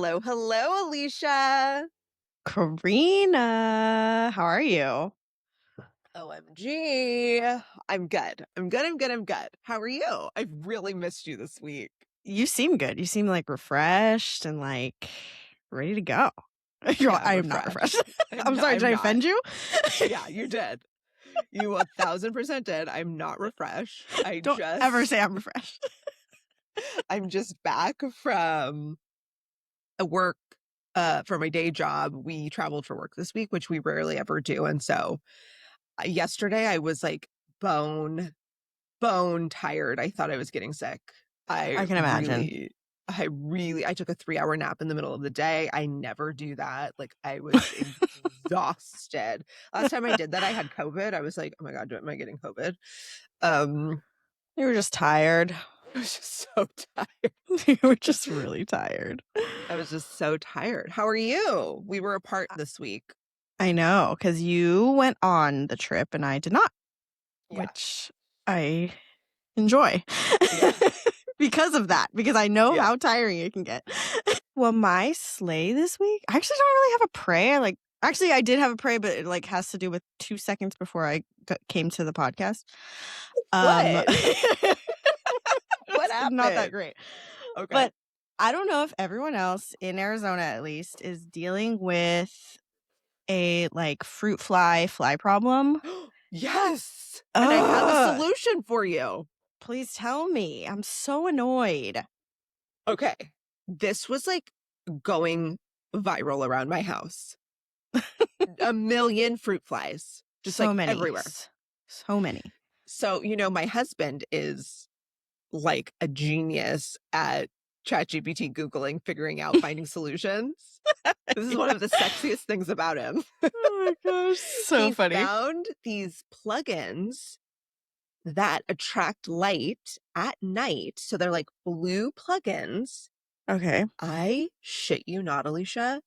Hello, hello, Alisha. Corinna, how are you? OMG. I'm good. I'm good. How are you? I've really missed you this week. You seem good. You seem like refreshed and like ready to go. Yeah, I'm I am not refreshed. refreshed. I'm sorry, I'm did I not. offend you? Yeah, you did. You 1,000% did. I'm not refreshed. Don't ever say I'm refreshed. I'm just back from a work, from my day job. We traveled for work this week, which we rarely ever do. And so yesterday I was like bone tired. I thought I was getting sick. I I can imagine. really, I took a 3-hour nap in the middle of the day. I never do that. Like I was exhausted. Last time I did that, I had COVID. I was like, oh my God, am I getting COVID? Um, You were just tired. I was just so tired. You were just really tired. I was just so tired. How are you? We were apart this week. I know, because you went on the trip and I did not, Yeah. which I enjoy. Yeah. Because of that, because I know Yeah. how tiring it can get. Well, my sleigh this week, I actually don't really have a pray. Actually, I did have a pray, but it like has to do with 2 seconds before I came to the podcast. What? What It's not that happened? great. Okay. But I don't know if everyone else in Arizona, at least, is dealing with a like fruit fly problem. Yes. And I have a solution for you. Please tell me. I'm so annoyed. Okay. This was like going viral around my house. A million fruit flies, just So like many. everywhere. So many. So, my husband is like a genius at ChatGPT, Googling, figuring out, finding solutions. This is one of the sexiest things about him. Oh my gosh. So He funny. found these plugins that attract light at night. So they're like blue plugins. Okay. I shit you not, Alisha.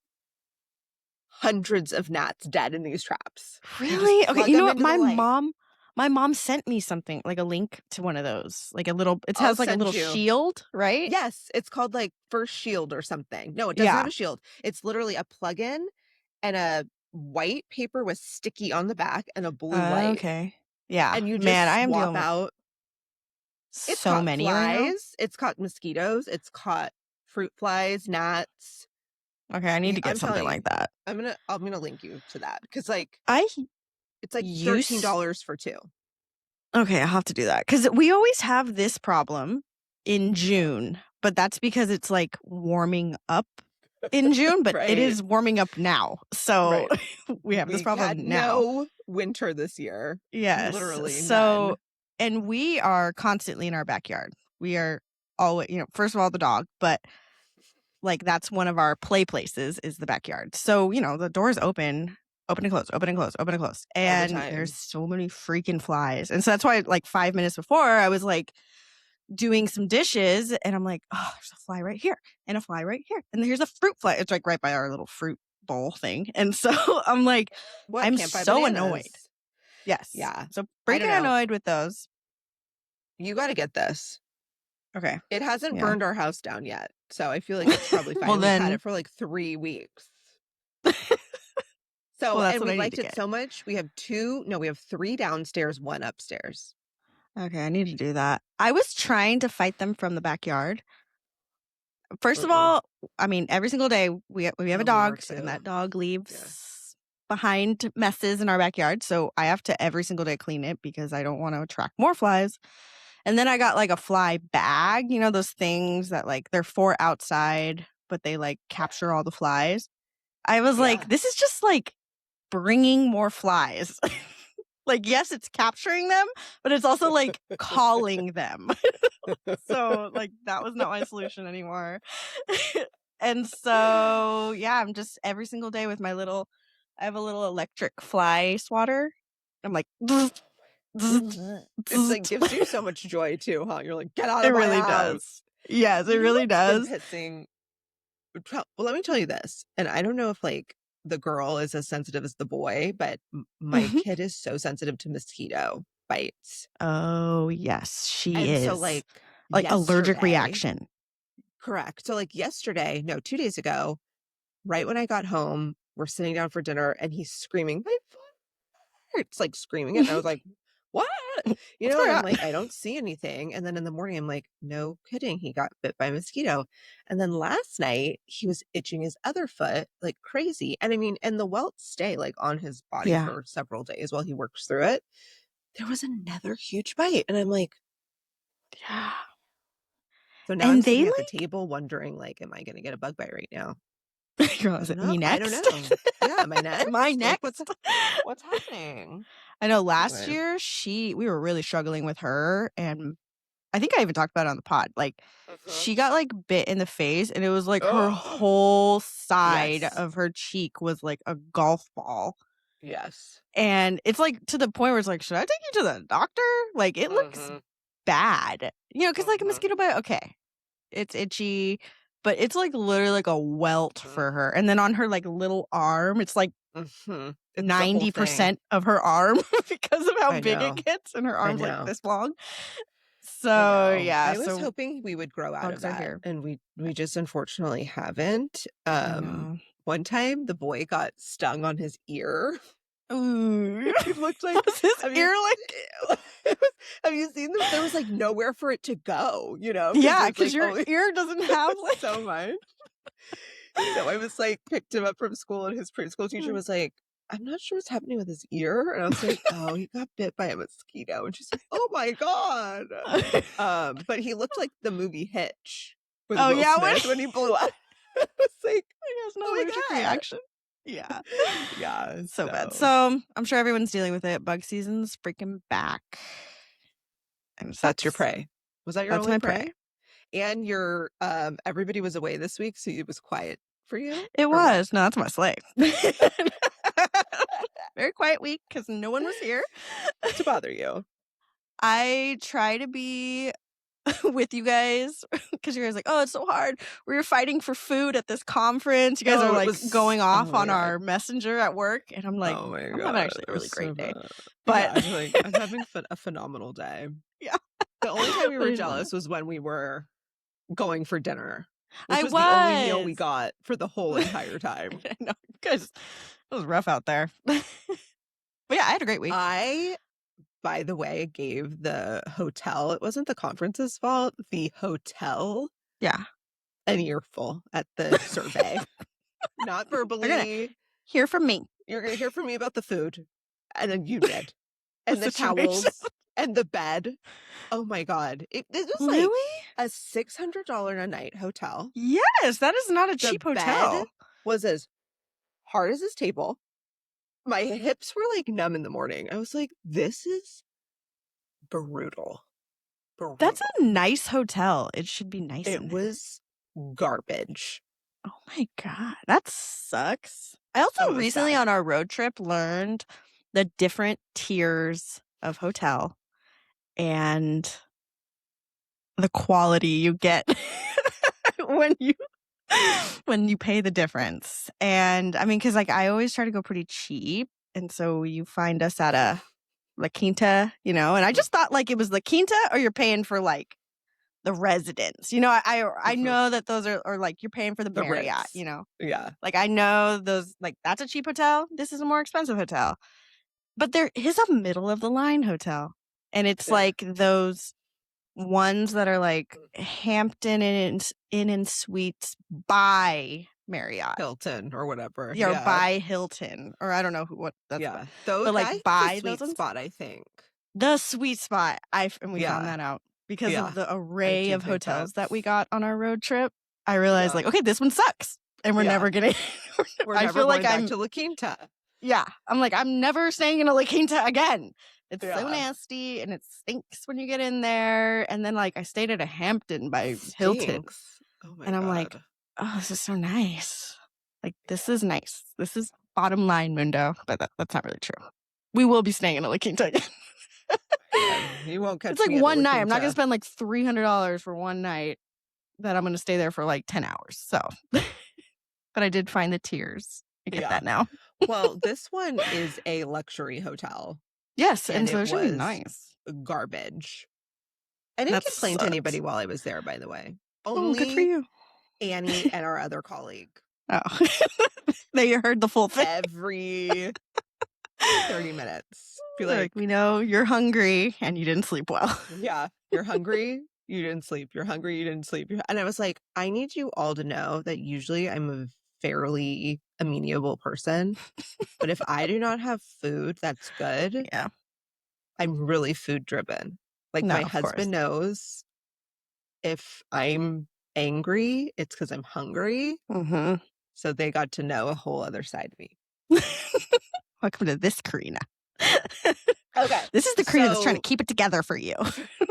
Hundreds of gnats dead in these traps. You just Really? Okay, plug you know them what? into the light. My mom sent me something, like a link to one of those. Like it I'll has like a send little you. shield, right? Yes, it's called like First Shield or something. No, it doesn't have Yeah. a shield. It's literally a plug-in and a white paper with sticky on the back and a blue light. Okay. Yeah. And you Man, just I am swap dealing with out. It's so caught many right now. flies. It's caught mosquitoes. It's caught fruit flies, gnats. Okay, I need to get I'm something telling you, like that. I'm gonna link you to that because like I it's like used $13 for 2. Okay, I'll have to do that cuz we always have this problem in June, but that's because it's like warming up in June, but it Right. is warming up now. So Right. we have this We had problem now. no winter this year. Yes. Literally So, none. and we are constantly in our backyard. We are always, first of all, the dog, but like that's one of our play places is the backyard. So, the door's open and close, open and close, open and close. All the And time. there's so many freaking flies. And so that's why like 5 minutes before I was like doing some dishes and I'm like, oh, there's a fly right here and a fly right here. And here's a fruit fly. It's like right by our little fruit bowl thing. And so I'm like, What? I'm Can't buy so bananas. annoyed. Yes. Yeah. So I don't freaking know. annoyed with those. You got to get this. Okay. It hasn't Yeah. burned our house down yet. So I feel like it's probably fine. Well, We've had then- it for like 3 weeks. So, Well, that's and what we I need liked to it get. so much. We have 3 downstairs, 1 upstairs. Okay, I need to do that. I was trying to fight them from the backyard. First of all, I mean, every single day we have a dog, and that dog leaves behind messes in our backyard. So I have to every single day clean it because I don't want to attract more flies. And then I got like a fly bag, those things that like they're for outside, but they like capture all the flies. I was like, this is just like bringing more flies. Like, yes, it's capturing them, but it's also like calling them. So like that was not my solution anymore. And so yeah, I'm just every single day with I have a little electric fly swatter. I'm like It's like gives you so much joy too, huh? You're like, get out of my really house. Does. Yes, it really does. Pissing. Well, let me tell you this, and I don't know if like the girl is as sensitive as the boy, but my kid is so sensitive to mosquito bites. Oh yes, she And is. so like allergic reaction. Correct. So, like, 2 days ago, right when I got home, we're sitting down for dinner, and he's screaming, "My foot hurts," like, screaming it, and I was like, "What?" What's And going I'm on? like, "I don't see anything," and then in the morning, I'm like, "No kidding, he got bit by a mosquito," and then last night, he was itching his other foot like crazy, and I mean, and the welts stay, like, on his body Yeah. for several days while he works through it. There was another huge bite, and I'm like, Yeah. so now I'm And they sitting at the like table wondering, like, "Am I gonna get a bug bite right now?" Girl, I is don't it know. me I don't next? know. Yeah, am I Am I next? Like, next? what's happening? I know last Anyway. year we were really struggling with her, and I think I even talked about it on the pod. Like, Mhm. she got like bit in the face, and it was like her Oh, whole side yes. of her cheek was like a golf ball. Yes. And it's like to the point where it's like, should I take you to the doctor? Like, it looks Mhm. bad, because like a Mhm. mosquito bite, okay, it's itchy, but it's like literally like a welt for Mhm. her. And then on her like little arm, it's like Mhm. It's the whole thing. 90% of her arm because of how I big it know. gets, and her I arm's like know. this long. I So know. yeah, I was so hoping we would grow out of bugs are that, here. and we just unfortunately haven't. I know. One time the boy got stung on his ear. Ooh. He looked like, Was his have you ear like it was, have you seen them? There was, like, nowhere for it to go, because Yeah, there's, because like, your only ear doesn't have so like much. So I was, like, picked him up from school, and his preschool teacher was like, "I'm not sure what's happening with his ear," and I was like, "Oh, he got bit by a mosquito," and she's like, "Oh my god." But he looked like the movie Hitch with Oh, Will yeah, Smith when he blew up. I was like, he has no "Oh allergic my god." reaction. Yeah. Yeah, So bad. so So, I'm sure everyone's dealing with it. Bug season's freaking back, and it that's your sucks. prey. Was that your That's only my prey. prey? And your everybody was away this week, so it was quiet for you, It or what? was. No, that's my slave. Very quiet week because no one was here. To bother you. I try to be with you guys because you guys are like, oh, it's so hard. We were fighting for food at this conference. You guys are Oh, it like was going oh off my on god. our messenger at work, and I'm like, Oh my I'm having god, actually it a was really so great day. bad. But Yeah, you're like, "I'm having a phenomenal day." yeah, The only time we but were I love it. jealous was when we were going for dinner, which I was the only meal we was. got for the whole entire time. I know, because it was rough out there. But yeah, I had a great week. I, by the way, gave the hotel, it wasn't the conference's fault, the hotel Yeah. an earful at the survey. Not They're gonna verbally. hear from me. You're gonna hear from me about the food, and then you did. The And the situation. towels, and the bed. Oh my god. This was like Really? a $600 a night hotel. Yes, that is not a The cheap bed hotel. was as hard as this table. My hips were, like, numb in the morning. I was like, "This is brutal. That's Brutal." a nice hotel. It should be nice It in there. was garbage. Oh my god, that sucks. I also Oh, it was recently bad. on our road trip learned the different tiers of hotel and the quality you get when you when you pay the difference. And I mean, because like I always try to go pretty cheap, and so you find us at a La Quinta, and I just thought like it was La Quinta or you're paying for like the residence. I Mhm. know that those are or like you're paying for the The Marriott. Ritz. Yeah. Like I know those like that's a cheap hotel. This is a more expensive hotel, but there is a middle of the line hotel, and it's Yeah. like those ones that are like Hampton Inn and Suites by Marriott. Hilton or whatever. Or Yeah. by Hilton, or I don't know what that's about, Yeah. Though but like that's the by those sweet ones, spot, I think. the sweet spot. And we found Yeah. that out because of Yeah. the I array do of think hotels that we that's got on our road trip. I realized yeah. like, okay, this one sucks, and we're Yeah. never getting. We're I never feel like going back I'm to La Quinta. yeah. I'm like I'm never staying in a La Quinta again. It's so Yeah. nasty and it stinks when you get in there. And then like I stayed at a Hampton by Hilton, Stinks. Oh my and I'm like, god. oh, this is so nice. Like this is nice. This is bottom line, Mundo, but that's not really true. We will be staying in a La Quinta again. You won't It's catch like me at a one La night. I'm not gonna Quinta. spend like $300 for one night that I'm gonna stay there for like 10 hours. So, but I did find the tiers. I get Yeah. that now. Well, this one is a luxury hotel, Yes, and and so it it should be was nice. garbage. I didn't That complain to anybody sucks. while I was there, by the way. Oh, good for Only you. Annie and our other colleague. Oh. They heard the full thing. Every 30 minutes. Be They're like, like, we know you're hungry and you didn't sleep well. yeah, you're hungry, you didn't sleep. You're hungry, you didn't sleep. And I was like, I need you all to know that usually I'm a fairly amenable person. But if I do not have food that's good, Yeah. I'm really food driven. Like No, my of course. husband knows if I'm angry, it's because I'm hungry. Mm-hmm. So they got to know a whole other side of me. Welcome to this Corinna. Okay. This is the Corinna that's trying to keep it together for you.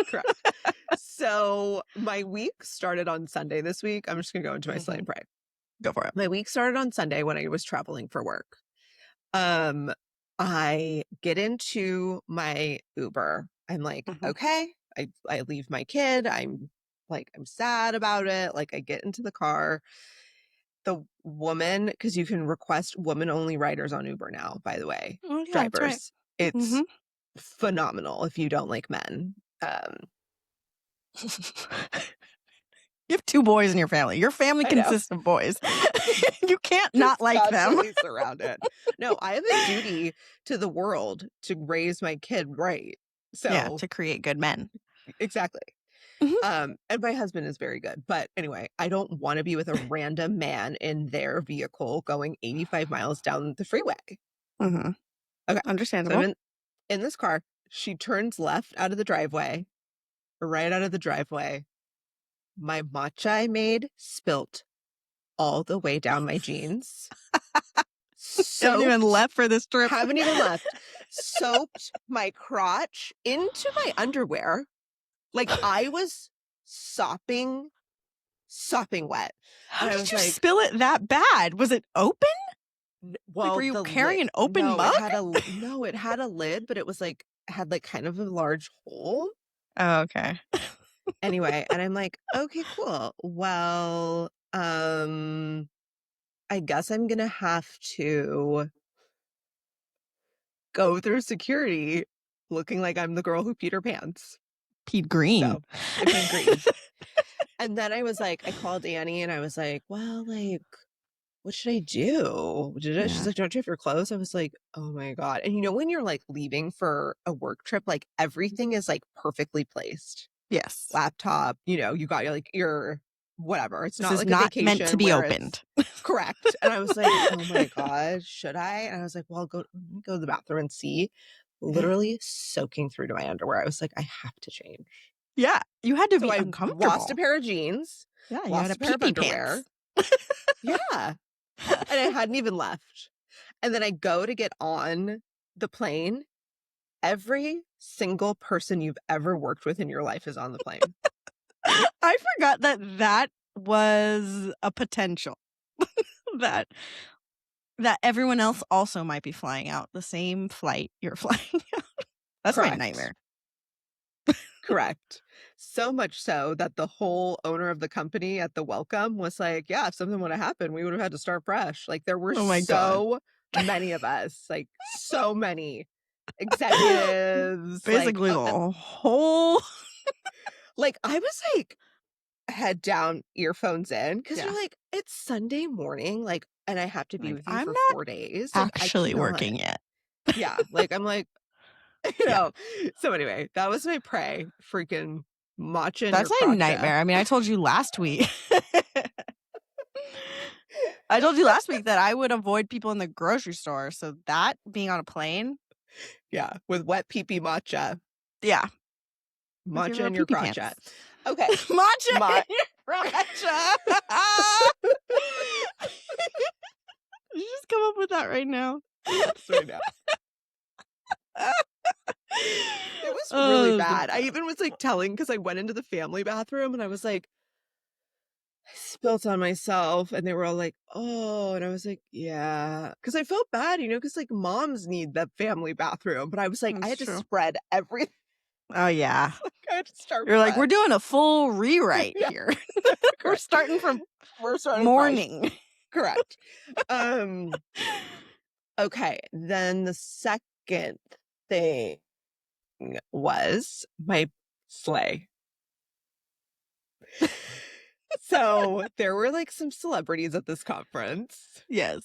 Correct. So my week started on Sunday this week. I'm just going to go into my slay and pray. Go for it. My week started on Sunday when I was traveling for work. I get into my Uber. I'm like, okay, I leave my kid. I'm sad about it. Like I get into the car. The woman, because you can request woman only riders on Uber now, by the way. Oh, yeah, that's right. Drivers. It's phenomenal if you don't like men. You have 2 boys in your family. Your family consists of boys. You can't not like them. Surrounded. No, I have a duty to the world to raise my kid right. So Yeah, to create good men. exactly. And my husband is very good. But anyway, I don't want to be with a random man in their vehicle going 85 miles down the freeway. Okay. Understandable. So I'm in this car. She turns left out of the driveway, right out of the driveway. My matcha I made spilt all the way down my jeans. Haven't even left for this trip. Haven't even left. Soaked my crotch into my underwear. Like I was sopping wet. How did you spill it that bad? Was it open? Well, were you carrying an open mug? It had a lid, but it was had kind of a large hole. Oh, okay. Anyway, and I'm like, okay, cool. Well, I guess I'm gonna have to go through security looking like I'm the girl who peed her pants. Peed green. So I peed green. And then I was like, I called Annie and I was like, well, what should I do? She's like, don't you have your clothes? I was like, oh my God. And when you're leaving for a work trip, everything is perfectly placed. Yes. Laptop, you got your whatever. It's this not is like not a vacation meant to be opened. Correct. And I was like, oh my God, should I? And I was like, well, go to the bathroom and see. Literally soaking through to my underwear. I was like, I have to change. Yeah. You had to be uncomfortable. Lost a pair of jeans. Yeah. You Lost had a pair of underwear. Yeah. And I hadn't even left. And then I go to get on the plane. Every single person you've ever worked with in your life is on the plane. I forgot that was a potential. that everyone else also might be flying out the same flight you're flying out. That's my nightmare. Correct. So much so that the whole owner of the company at the welcome was like, yeah, if something would have happened, we would have had to start fresh. There were so many of us, so many executives. Basically the whole... I was head down, earphones in, because you're it's Sunday morning, and I have to be with you for 4 days. Actually working yet. Yeah. I'm so anyway, that was my pray. Freaking matcha in That's your a nightmare. I mean, I told you last week. I told you last week that I would avoid people in the grocery store. So that being on a plane. Yeah. With wet pee-pee matcha. Yeah. Matcha in your crotchet. Okay. Matcha in your crotchet. Did you just come up with that right now? Yes, right now. It was really bad. I even was telling, because I went into the family bathroom and I was like, I spilt on myself, and they were all like, oh, and I was like, yeah, because I felt bad, because moms need the family bathroom, but I was like, I had to spread everything. Oh yeah. I had to start. You're like, we're doing a full rewrite here. We're starting from morning. Fresh. Correct. Okay, then the second thing was my sleigh. So there were like some celebrities at this conference. Yes.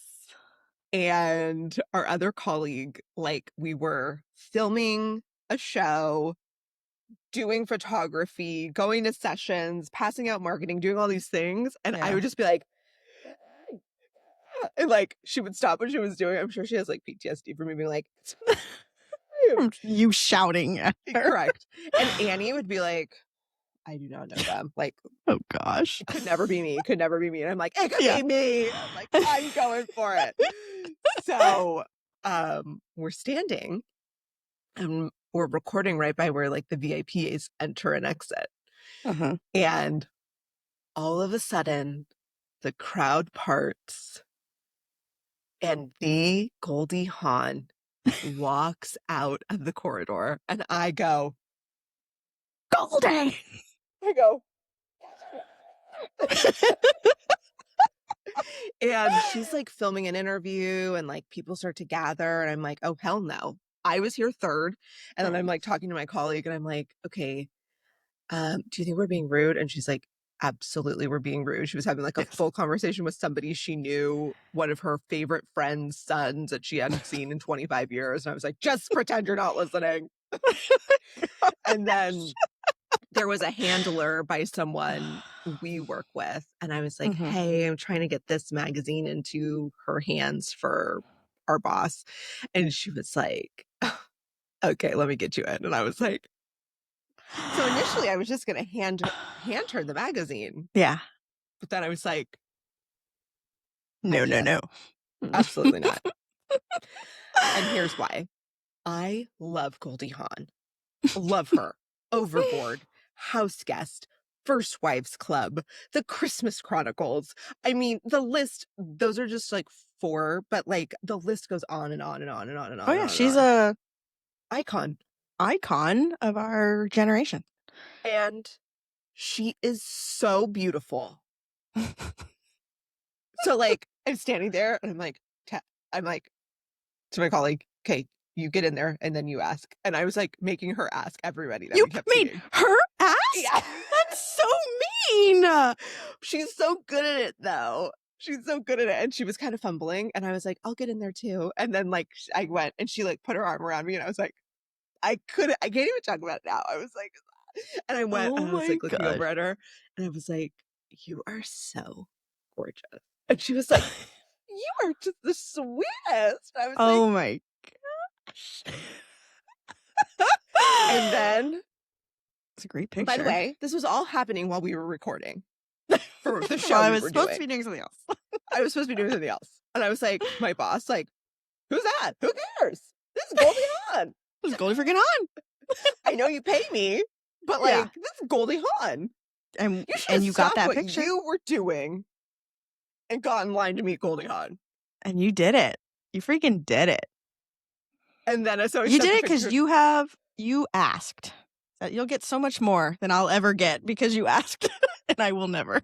And our other colleague, like, we were filming a show, doing photography, going to sessions, passing out marketing, doing all these things. And I Yeah. would just be like, and like, she would stop what she was doing. I'm sure she has like PTSD from me being like, You shouting at her. correct. And Annie would be like, I do not know them. Like, oh gosh. it could never be me. It could never be me. And I'm like, it could be me. I'm like, I'm going for it. So we're standing and we're recording right by where like the VIPs enter and exit. Uh-huh. And all of a sudden, the crowd parts and the Goldie Hawn walks out of the corridor. And I go, Goldie! I go, and she's like filming an interview and like people start to gather. And I'm like, oh, hell no. I was here third. And then I'm like talking to my colleague and I'm like, okay, do you think we're being rude? And she's like, absolutely, we're being rude. She was having like a full conversation with somebody she knew, one of her favorite friend's sons that she hadn't seen in 25 years. And I was like, just pretend you're not listening. And then there was a handler by someone we work with. And I was like, hey, I'm trying to get this magazine into her hands for our boss. And she was like, okay, let me get you in. And I was like, so initially I was just going to hand her the magazine. Yeah. But then I was like, no. Absolutely not. And here's why. I love Goldie Hawn. Love her. Overboard, House Guest, First Wives Club, The Christmas Chronicles. I mean, the list, those are just like 4, but like the list goes on and on and on and on and on. Oh yeah, she's a icon of our generation. And she is so beautiful. So like I'm standing there and I'm like to my colleague, okay, you get in there and then you ask. And I was like making her ask everybody that we kept seeing. Her ask? Yeah. That's so mean. She's so good at it though. She's so good at it. And she was kind of fumbling. And I was like, I'll get in there too. And then like I went and she like put her arm around me and I was like, I can't even talk about it now. I was like, and I went and I was like looking over at her and I was like, you are so gorgeous. And she was like, you are just the sweetest. I was oh like, my gosh. And then it's a great picture. By the way, this was all happening while we were recording for the show. I was supposed to be doing something else. I was supposed to be doing something else. And I was like, my boss, like, who's that? Who cares? This is Goldie Hawn. This is Goldie freaking Hawn. I know you pay me, but like, this is Goldie Hawn. And you got that picture. You were doing and got in line to meet Goldie Hawn. And you did it. You freaking did it. And then so you did it because you asked. You'll get so much more than I'll ever get because you asked, and I will never.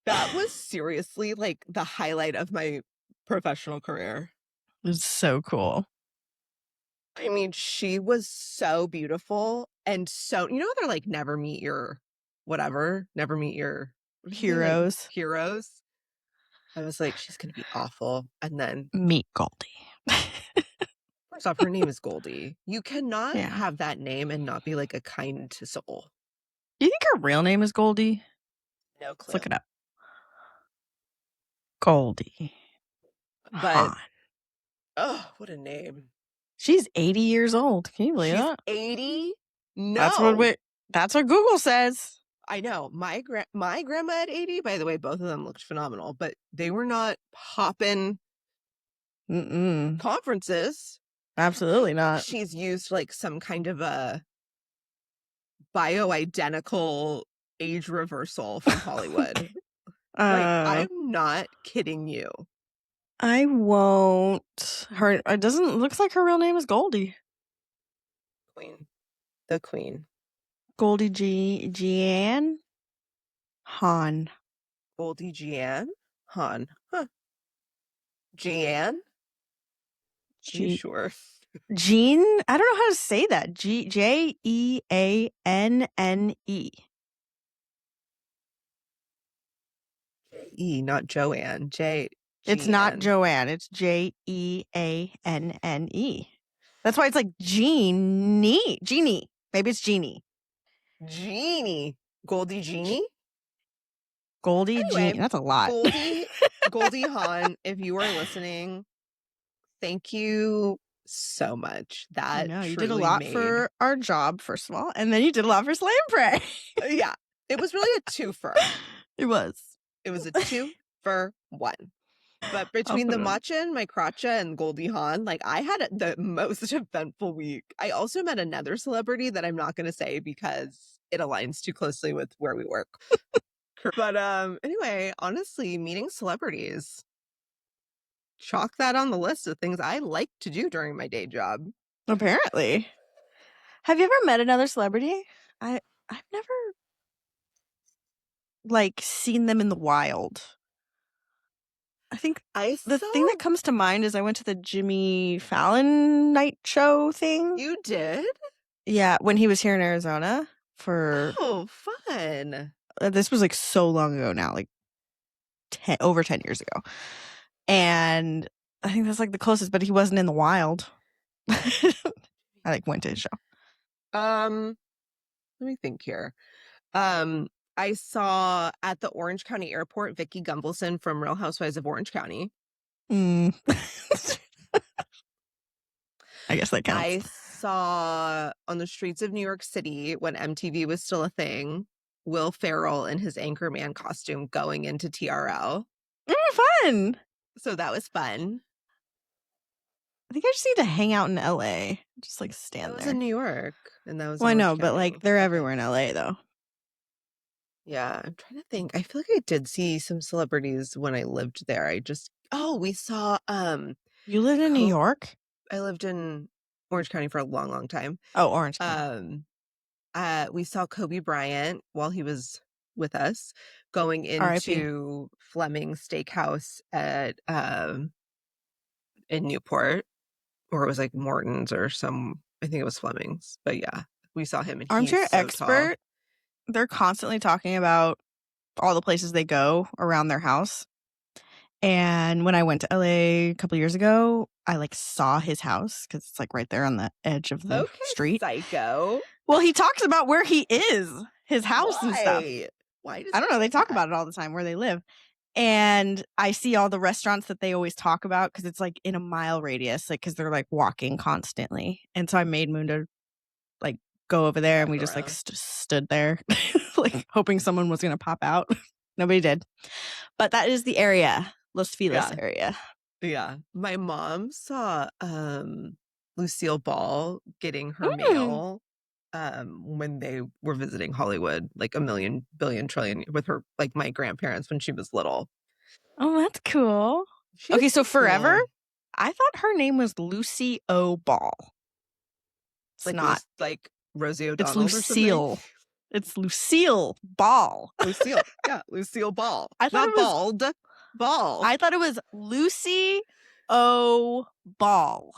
That was seriously like the highlight of my professional career. It was so cool. I mean, she was so beautiful and so, you know, they're like, never meet your whatever, never meet your heroes. I was like, she's going to be awful. And then meet Goldie. First off, her name is Goldie. You cannot have that name and not be like a kind to soul. Do you think her real name is Goldie? No clue. Let's look it up. Goldie. But, oh, what a name. She's 80 years old. Can you believe that? 80? No. That's what Google says. I know. My grandma at 80, by the way, both of them looked phenomenal, but they were not popping conferences. Absolutely not. She's used like some kind of a bioidentical age reversal from Hollywood. Like, I'm not kidding you. I won't. It doesn't look like her real name is Goldie. The Queen. Goldie Jeanne Hawn. Goldie Jeanne Hawn. Huh. Jeanne? Sure. Jean? I don't know how to say that. Jeanne. E, not Joanne. It's not Jeanne. Joanne. It's Jeanne. That's why it's like Jeannie. Jeannie. Maybe it's Jeannie. Jeannie. Goldie Jeannie? Goldie Anyway, Jeannie. That's a lot. Goldie Hawn, if you are listening, thank you so much. That No, you did a truly lot made for our job, first of all, and then you did a lot for Slay and Pray. Yeah. It was really a twofer. It was. It was a 2-for-1. But between the matcha and my crotcha and Goldie Hawn, like I had the most eventful week. I also met another celebrity that I'm not going to say because it aligns too closely with where we work. But anyway, honestly, meeting celebrities, chalk that on the list of things I like to do during my day job. Apparently. Have you ever met another celebrity? I've never like seen them in the wild. I think the thing that comes to mind is I went to the Jimmy Fallon night show thing. You did? Yeah, when he was here in Arizona for fun. This was like so long ago now, like over 10 years ago. And I think that's like the closest, but he wasn't in the wild. I like went to his show. Let me think here. I saw at the Orange County Airport Vicki Gunvalson from Real Housewives of Orange County. I guess that counts. I saw on the streets of New York City when MTV was still a thing, Will Ferrell in his Anchorman costume going into TRL. Fun. So that was fun. I think I just need to hang out in LA. Just like stand there. That was in New York. And that was I know, but like they're everywhere in LA though. Yeah, I'm trying to think. I feel like I did see some celebrities when I lived there. We saw You lived in New York? I lived in Orange County for a long, long time. Oh, Orange County. We saw Kobe Bryant while he was with us going into Fleming's Steakhouse at in Newport, or it was like Morton's or I think it was Fleming's. But yeah, we saw him and Armchair Expert. They're constantly talking about all the places they go around their house. And when I went to LA a couple years ago, I like saw his house because it's like right there on the edge of the street. Psycho. Well, he talks about where he is, his house and stuff. Why I don't know. They talk about it all the time where they live. And I see all the restaurants that they always talk about because it's like in a mile radius, like because they're like walking constantly. And so I made Moon to like go over there and we just like stood there like hoping someone was going to pop out. Nobody did. But that is the area. Los Feliz area. Yeah. My mom saw Lucille Ball getting her mail when they were visiting Hollywood, like a million, billion, trillion with her, like my grandparents when she was little. Oh, that's cool. Okay, so forever, I thought her name was Lucy O. Ball. It's like not. Like Rosie O'Donnell. It's Lucille. It's Lucille Ball. Lucille. Yeah, Lucille Ball. I thought not bald. Ball. I thought it was Lucy O. Ball.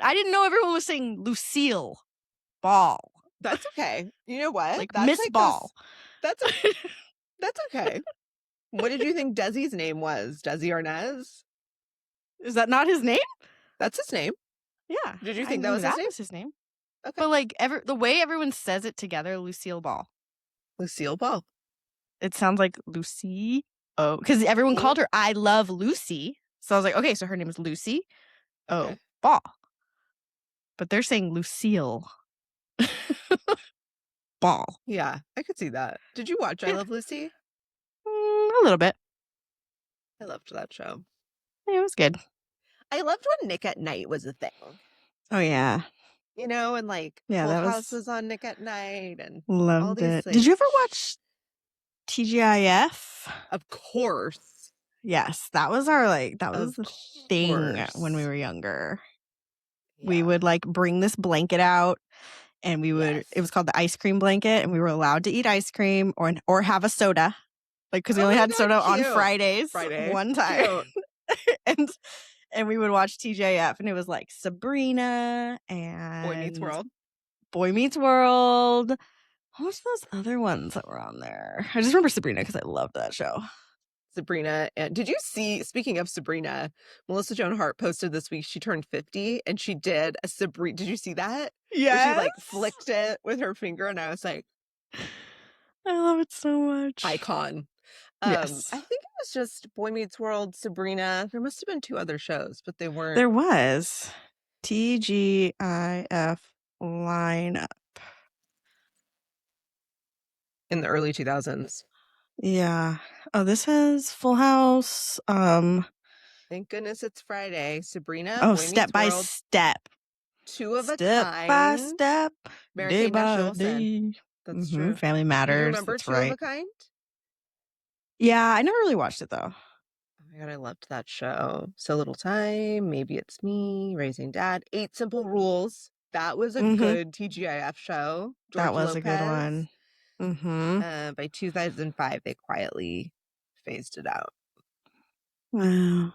I didn't know everyone was saying Lucille Ball. That's okay. You know what? Like Miss Ball. That's okay. What did you think Desi's name was? Desi Arnaz? Is that not his name? That's his name. Yeah. Did you think that was his name? Okay. But like the way everyone says it together, Lucille Ball. Lucille Ball. It sounds like Lucy. Oh, because everyone called her I Love Lucy. So I was like, okay, so her name is Lucy. Oh, Ball. But they're saying Lucille Ball. Yeah, I could see that. Did you watch I Love Lucy? A little bit. I loved that show. Yeah, it was good. I loved when Nick at Night was a thing. Oh, yeah. You know, and like Full House was on Nick at Night and loved all these things. Did you ever watch TGIF? Of course. Yes, that was the thing when we were younger. Yeah. We would like bring this blanket out and we would it was called the ice cream blanket and we were allowed to eat ice cream or have a soda. Like cuz we only had soda on Fridays one time. and we would watch TGIF and it was like Sabrina and Boy Meets World. Boy Meets World. What was those other ones that were on there? I just remember Sabrina because I loved that show. Sabrina. And did you see, speaking of Sabrina, Melissa Joan Hart posted this week she turned 50 and she did a Sabrina. Did you see that? Where she Yes. like flicked it with her finger and I was like, I love it so much. icon. Yes. I think it was just Boy Meets World, Sabrina. There must have been 2 other shows, but they weren't. There was TGIF lineup. In the early 2000s. Yeah. Oh, this has Full House. Thank goodness it's Friday. Sabrina, Oh, Boy Step Meets by World, Step. 2 of a Step by kind. step. Mary Day Kate and Ashley by Olsen. day. That's true. Family Do you Matters. remember That's 2 of right. a kind? Yeah, I never really watched it though. Oh my God, I loved that show. So Little Time, Maybe It's Me, Raising Dad, 8 Simple Rules. That was a good TGIF show. George That was Lopez. a good one. By 2005, they quietly phased it out. Wow.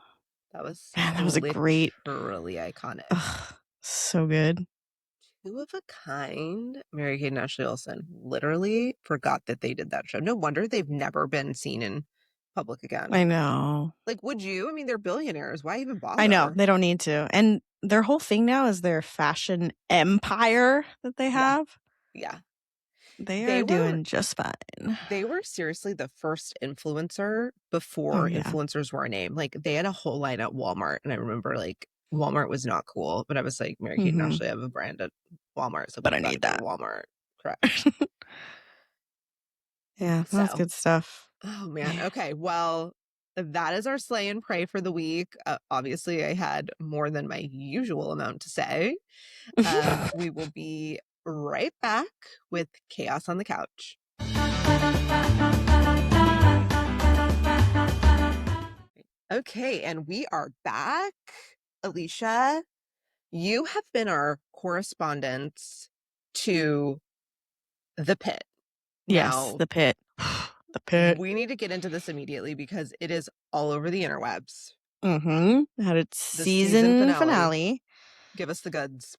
That was Man, that was a great, literally iconic. So good. 2 of a kind. Mary Kate and Ashley Olsen literally forgot that they did that show. No wonder they've never been seen in public again. I know. Like, would you? I mean, they're billionaires. Why even bother? I know. They don't need to. And their whole thing now is their fashion empire that they have. Yeah. They are doing just fine. They were seriously the first influencer before influencers were a name. Like, they had a whole line at Walmart. And I remember, like, Walmart was not cool. But I was like, Mary Kate and Ashley have a brand at Walmart. So but I need that. Walmart. Correct. Yeah, that's good stuff. Oh, man. Okay. Well, that is our slay and pray for the week. Obviously, I had more than my usual amount to say. We will be right back with Chaos on the Couch. Okay, and we are back. Alisha, you have been our correspondent to the pit. Yes, now, the pit. The pit. We need to get into this immediately because it is all over the interwebs. It had its season finale. Give us the goods.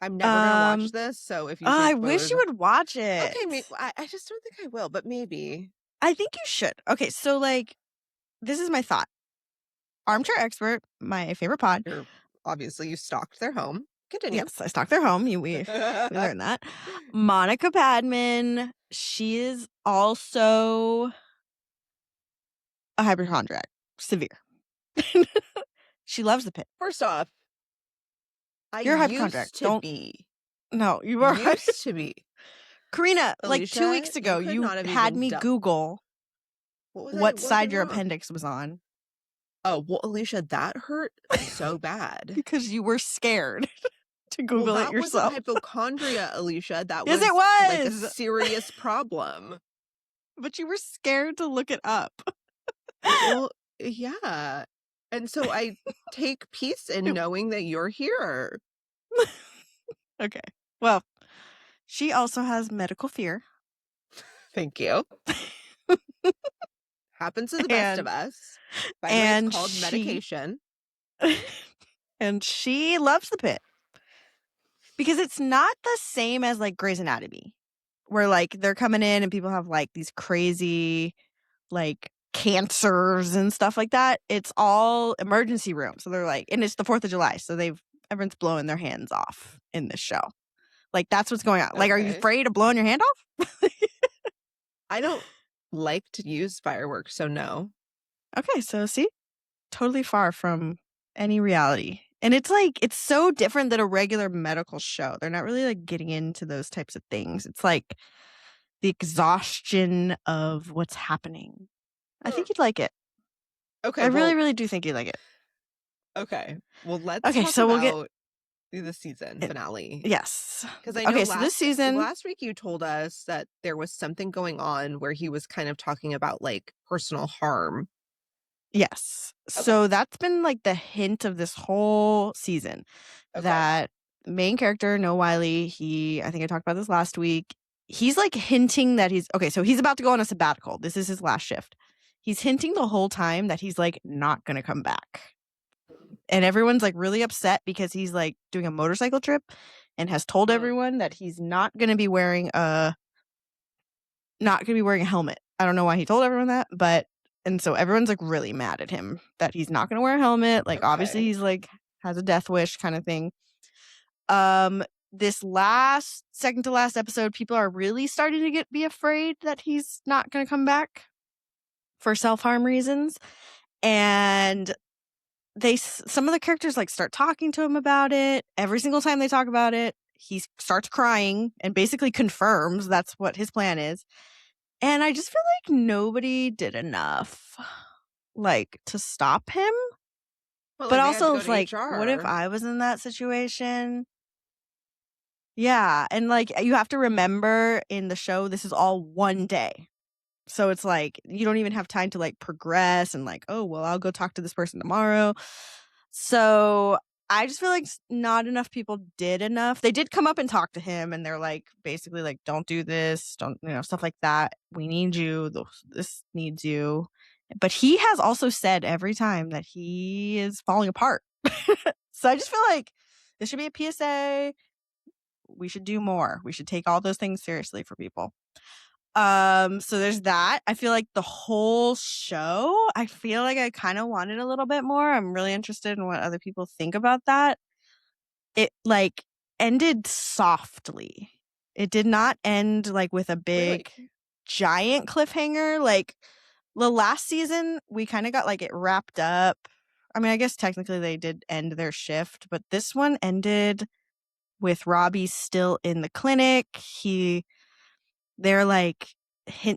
I'm never going to watch this, so if you say I wish you would watch it. Okay, I just don't think I will, but maybe. I think you should. Okay, so, like, this is my thought. Armchair Expert, my favorite pod. Obviously, you stalked their home. Continue. Yes, I stalked their home. We learned that. Monica Padman, she is also a hypochondriac. Severe. She loves the pit. First off, you're a hypochondriac. Don't be. No, you are. Used to be. Corinna, Alisha, like 2 weeks ago, you had me Google what side your appendix was on. Oh, well, Alisha, that hurt so bad. Because you were scared to Google it yourself. That wasn't hypochondria, Alisha. That yes, was, it was like a serious problem. But you were scared to look it up. Well, yeah. And so I take peace in knowing that you're here. Okay. Well, she also has medical fear. Thank you. Happens to the best of us. By the way, it's called medication. And she loves the pit. Because it's not the same as, like, Grey's Anatomy. Where, like, they're coming in and people have, like, these crazy, like, cancers and stuff like that. It's all emergency room. So they're like, and it's the 4th of July. So everyone's blowing their hands off in this show. Like, that's what's going on. Like, are you afraid of blowing your hand off? I don't like to use fireworks, so no. Okay, so see? Totally far from any reality. And it's like, it's so different than a regular medical show. They're not really, like, getting into those types of things. It's like the exhaustion of what's happening. I think you'd like it. Okay. I really, really do think you'd like it. Okay. Well, let's talk about the season finale. Yes. Because I know so this season, last week you told us that there was something going on where he was kind of talking about, like, personal harm. Yes. Okay. So that's been, like, the hint of this whole season. Okay. That main character, Noah Wiley, I think I talked about this last week. He's, like, hinting that he's about to go on a sabbatical. This is his last shift. He's hinting the whole time that he's, like, not going to come back. And everyone's, like, really upset because he's, like, doing a motorcycle trip and has told everyone that he's not going to be wearing a not going to be wearing a helmet. I don't know why he told everyone that, but and so everyone's like really mad at him that he's not going to wear a helmet. Like obviously he's like has a death wish kind of thing. This second to last episode, people are really starting to be afraid that he's not going to come back for self-harm reasons. And some of the characters like start talking to him about it. Every single time they talk about it, he starts crying and basically confirms that's what his plan is. And I just feel like nobody did enough, like, to stop him. Well, but like, also, it's like, what if I was in that situation? Yeah, and like you have to remember in the show, this is all one day. So it's like you don't even have time to like progress and like, oh, well, I'll go talk to this person tomorrow. So I just feel like not enough people did enough. They did come up and talk to him and they're like, basically like, don't do this. Don't, stuff like that. We need you. This needs you. But he has also said every time that he is falling apart. So I just feel like this should be a PSA. We should do more. We should take all those things seriously for people. So there's that. I feel like the whole show, I feel like I kind of wanted a little bit more. I'm really interested in what other people think about that. It like ended softly. It did not end like with a big giant cliffhanger. Like the last season, we kind of got like it wrapped up. I mean, I guess technically they did end their shift, but this one ended with Robbie still in the clinic. They're like,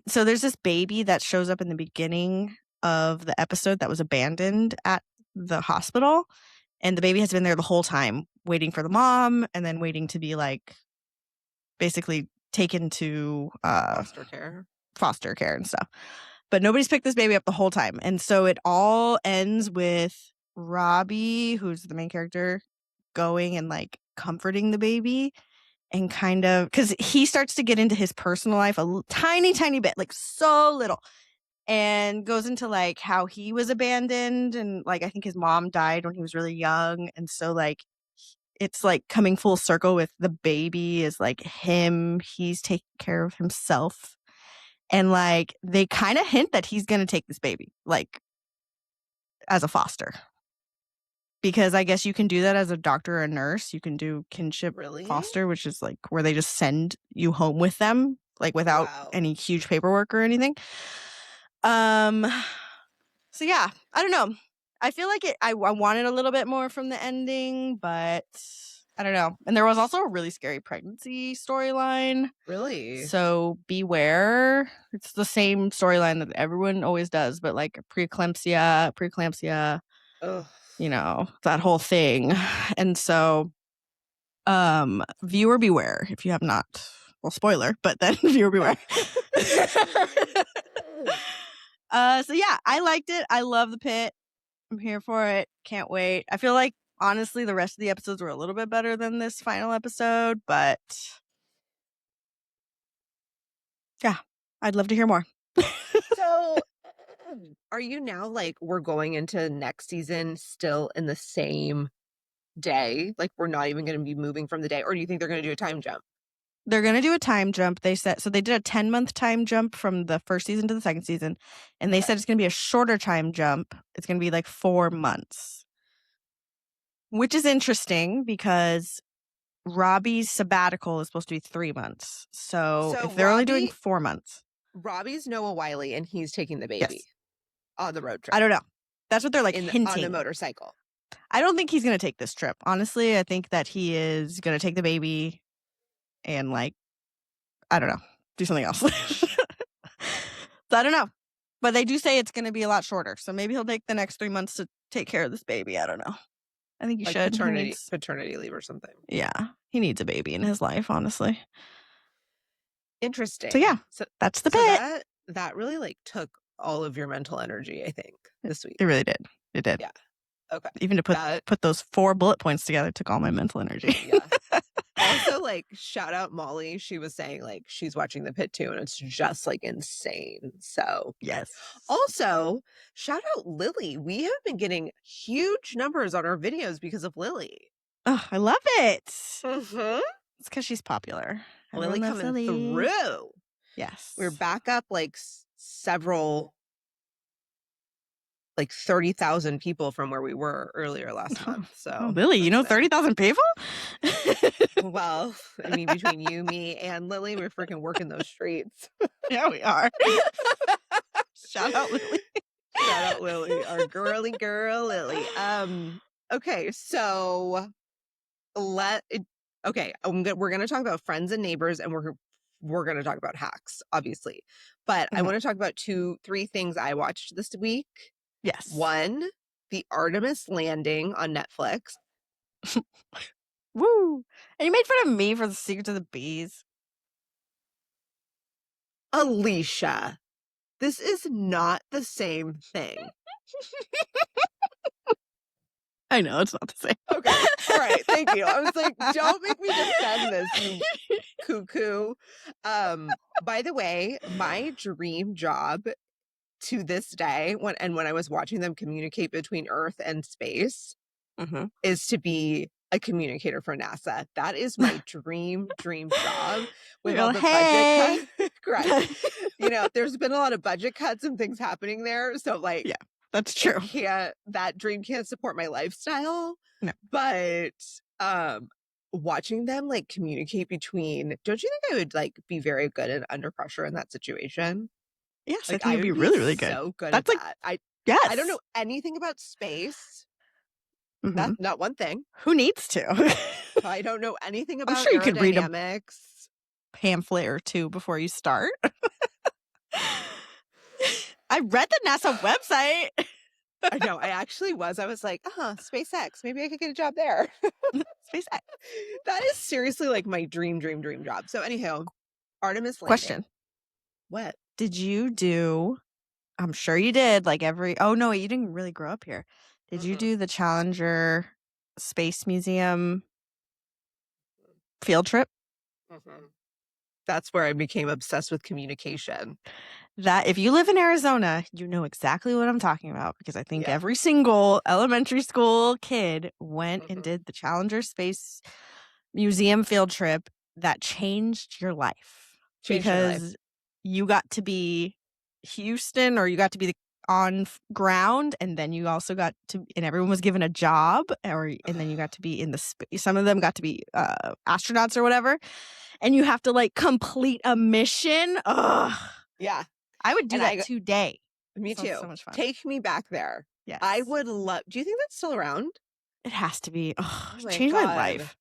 so there's this baby that shows up in the beginning of the episode that was abandoned at the hospital. And the baby has been there the whole time, waiting for the mom and then waiting to be like basically taken to foster care and stuff. But nobody's picked this baby up the whole time. And so it all ends with Robbie, who's the main character, going and like comforting the baby. And kind of, because he starts to get into his personal life a tiny bit, like so little, and goes into like how he was abandoned and like I think his mom died when he was really young. And so like it's like coming full circle with the baby is like him, he's taking care of himself. And like they kind of hint that he's going to take this baby like as a foster. Because I guess you can do that as a doctor or a nurse. You can do kinship foster, which is like where they just send you home with them, like without any huge paperwork or anything. So yeah, I don't know. I feel like I wanted a little bit more from the ending, but I don't know. And there was also a really scary pregnancy storyline. Really? So beware. It's the same storyline that everyone always does, but like preeclampsia. Ugh. That whole thing. And so viewer beware if you have not. Well, spoiler, but then viewer beware. So yeah, I liked it. I love the pit. I'm here for it. Can't wait. I feel like honestly the rest of the episodes were a little bit better than this final episode, but yeah, I'd love to hear more. So are you now like we're going into next season still in the same day? Like we're not even going to be moving from the day? Or do you think they're going to do a time jump? They're going to do a time jump. They said so. They did a 10-month time jump from the first season to the second season. And they said it's going to be a shorter time jump. It's going to be like 4 months. Which is interesting because Robbie's sabbatical is supposed to be 3 months. So if they're only doing 4 months. Robbie's Noah Wiley and he's taking the baby on the road trip. I don't know. That's what they're like hinting. On the motorcycle. I don't think he's going to take this trip. Honestly, I think that he is going to take the baby and like, I don't know, do something else. So I don't know. But they do say it's going to be a lot shorter. So maybe he'll take the next 3 months to take care of this baby. I don't know. I think he like should. Paternity leave or something. Yeah. He needs a baby in his life, honestly. Interesting. So yeah, that's the pit. That really like took all of your mental energy, I think, this week. It really did. It did. Yeah. Okay. Even to put those 4 bullet points together took all my mental energy. Yeah. Also, like, shout out Molly. She was saying, like, she's watching the pit too, and it's just, like, insane. So, yes. Also, shout out Lily. We have been getting huge numbers on our videos because of Lily. Oh, I love it. Mm-hmm. It's because she's popular. Lily coming through. Yes. We're back up like several, like 30,000 people from where we were earlier last month. So, Lily, you know 30,000 people? Well, I mean, between you, me, and Lily, we're freaking working those streets. Yeah, we are. Shout out Lily. Shout out Lily, our girly girl Lily. Okay, so we're gonna talk about friends and neighbors, and we're gonna talk about hacks, obviously. But I want to talk about 3 things I watched this week. Yes. 1, the Artemis landing on Netflix. Woo! And you made fun of me for the Secret of the Bees. Alisha, this is not the same thing. I know, it's not the same. Okay. All right. Thank you. I was like, don't make me defend this, you cuckoo. By the way, my dream job to this day, when I was watching them communicate between Earth and space, is to be a communicator for NASA. That is my dream job. With all the budget cuts. Correct. You know, there's been a lot of budget cuts and things happening there. So like, yeah, that's true. That dream can't support my lifestyle. No. But watching them like communicate between, don't you think I would like be very good at under pressure in that situation? Yes, like, I think you'd be really, really good. So good That's at like, that. yes. I don't know anything about space. That's not one thing. Who needs to? I don't know anything about I'm sure you could read a pamphlet or 2 before you start. I read the NASA website. I know. I actually was. I was like, SpaceX. Maybe I could get a job there. SpaceX. That is seriously like my dream job. So anyhow, Artemis landing. Question. What? Did you do, I'm sure you did, like oh no, you didn't really grow up here. Did you do the Challenger Space Museum field trip? That's where I became obsessed with communication. That if you live in Arizona, you know exactly what I'm talking about, because I think every single elementary school kid went and did the Challenger Space Museum field trip that changed your life. Because you got to be Houston, or you got to be on ground, and then you also got to, and everyone was given a job, and then you got to be in the space. Some of them got to be astronauts or whatever, and you have to like complete a mission. Ugh. Yeah. I would do that today. Me too. So much fun. Take me back there. Yes. I would love. Do you think that's still around? It has to be. Oh my changed God. my life.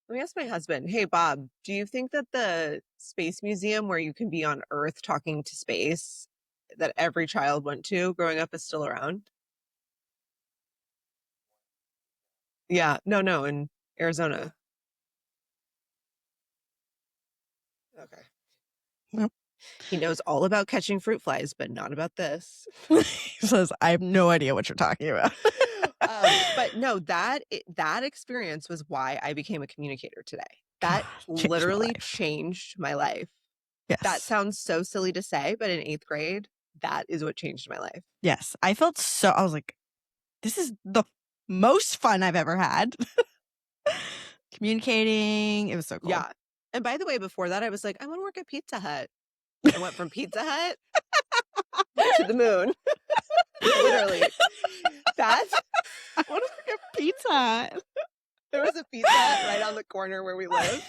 Let me ask my husband. Hey, Bob, do you think that the space museum where you can be on Earth talking to space that every child went to growing up is still around? Yeah. No, in Arizona. Okay. Yep. He knows all about catching fruit flies, but not about this. He says, I have no idea what you're talking about. But no, that experience was why I became a communicator today. That literally changed my life. Yes. That sounds so silly to say, but in 8th grade, that is what changed my life. Yes. I was like, this is the most fun I've ever had. Communicating. It was so cool. Yeah. And by the way, before that, I was like, I want to work at Pizza Hut. I went from Pizza Hut to the moon. Literally. I want to work at Pizza Hut. There was a Pizza Hut right on the corner where we lived.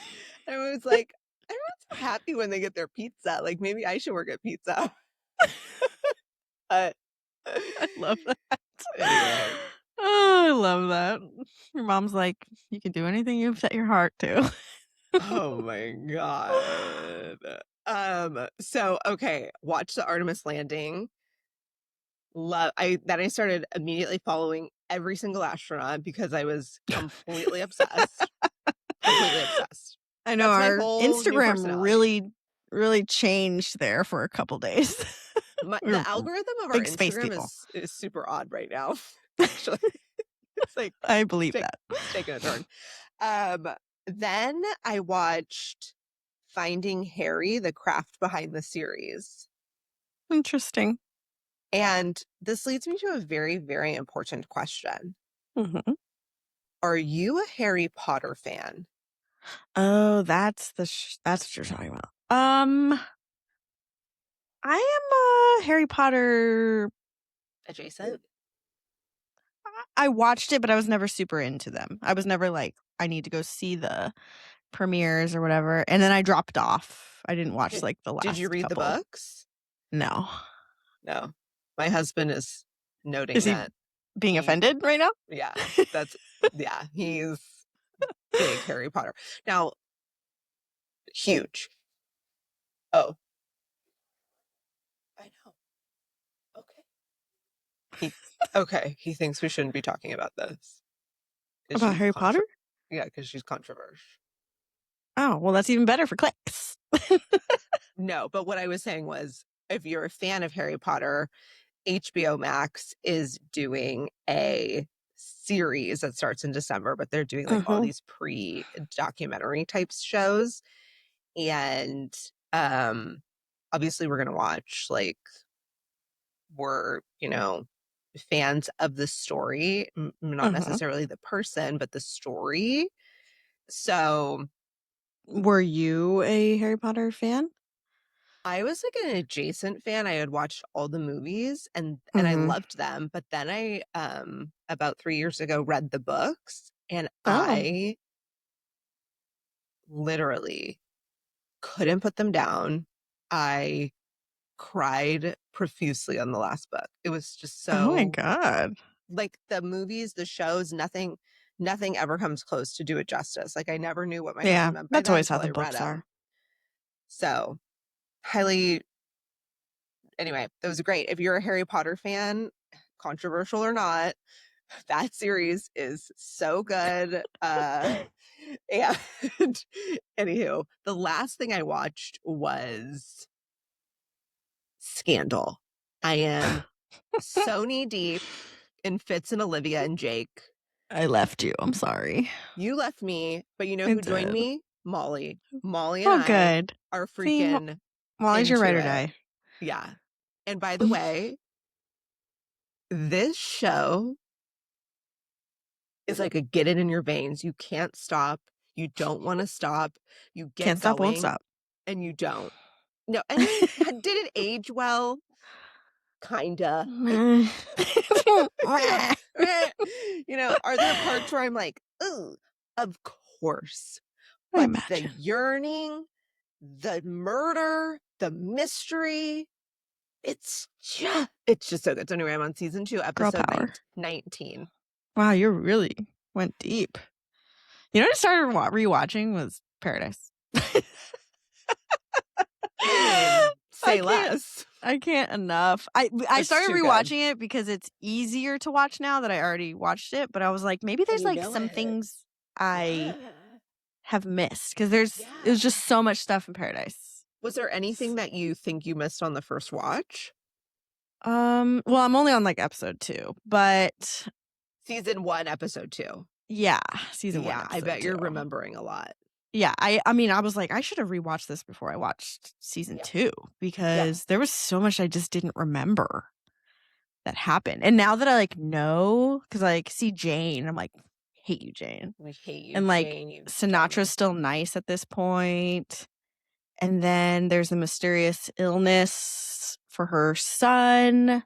And I was like, everyone's so happy when they get their pizza. Like, maybe I should work at Pizza. I love that. Anyway. Oh, I love that. Your mom's like, you can do anything you set your heart to. Oh my God. So okay, watch the Artemis landing. I started immediately following every single astronaut because I was completely obsessed. Completely obsessed. I know our Instagram really changed there for a couple days. The algorithm of our Instagram is super odd right now. Actually, it's like I believe that. It's taking a turn. Then I watched Finding Harry, the craft behind the series. Interesting. And this leads me to a very, very important question. Are you a Harry Potter fan? Oh, that's what you're talking about. I am a Harry Potter. Adjacent? I watched it, but I was never super into them. I was never like, I need to go see the premieres or whatever. And then I dropped off. I didn't watch like the Did you last read the couple. books? No. No. My husband is Is noting he that being offended right now? yeah, he's big Harry Potter. Now, huge. Oh, I know. He thinks we shouldn't be talking about this. About Harry Potter? Yeah, because she's controversial. Oh, well, that's even better for clicks. No, but what I was saying was, if you're a fan of Harry Potter, HBO Max is doing a series that starts in December, but they're doing like all these pre-documentary type shows. And obviously we're gonna watch, like, we're, fans of the story, not necessarily the person, but the story. So were you a Harry Potter fan? I was like an adjacent fan. I had watched all the movies and I loved them. But then I about 3 years ago read the books and I literally couldn't put them down. I cried profusely on the last book. It was just Oh my so, God. like, the movies, the shows, nothing ever comes close to do it justice. Like, I never knew what my Yeah, husband meant by that's that always how until the I read books them. are. So highly, anyway, that was great. If you're a Harry Potter fan, controversial or not, that series is so good. And anywho, the last thing I watched was Scandal. I am so knee deep in Fitz and Olivia and Jake. I left you. I'm sorry. You left me, but you know I who joined did. me? Molly. Molly and Oh, I good. are See, freaking Molly's your ride into or it. die. Yeah. And by the way, this show is like a get it in your veins. You can't stop. You don't want to stop. You get Can't stop, won't going stop. and you don't. No, I mean, did it age well? Kinda. Are there parts where I'm like, ooh, of course. I But the imagine. yearning, the murder, the mystery, it's just so good. So anyway, I'm on season 2, Girl episode power. 19. Wow, you really went deep. You know what I started rewatching was Paradise. I mean, say less. I can't enough. I It's started too good. rewatching it because it's easier to watch now that I already watched it, but I was like, maybe there's like some things I have missed because it was just so much stuff in Paradise. Was there anything that you think you missed on the first watch? Well, I'm only on like episode 2, but Season 1, episode 2. yeah, season 1, Yeah, I episode bet 2. you're remembering a lot. Yeah, I mean, I was like, I should have rewatched this before I watched season 2 because there was so much I just didn't remember that happened. And now that I like know, because I like see Jane, I'm like, hate you, Jane. We hate you, And like Jane. You Sinatra's still nice at this point. And then there's the mysterious illness for her son.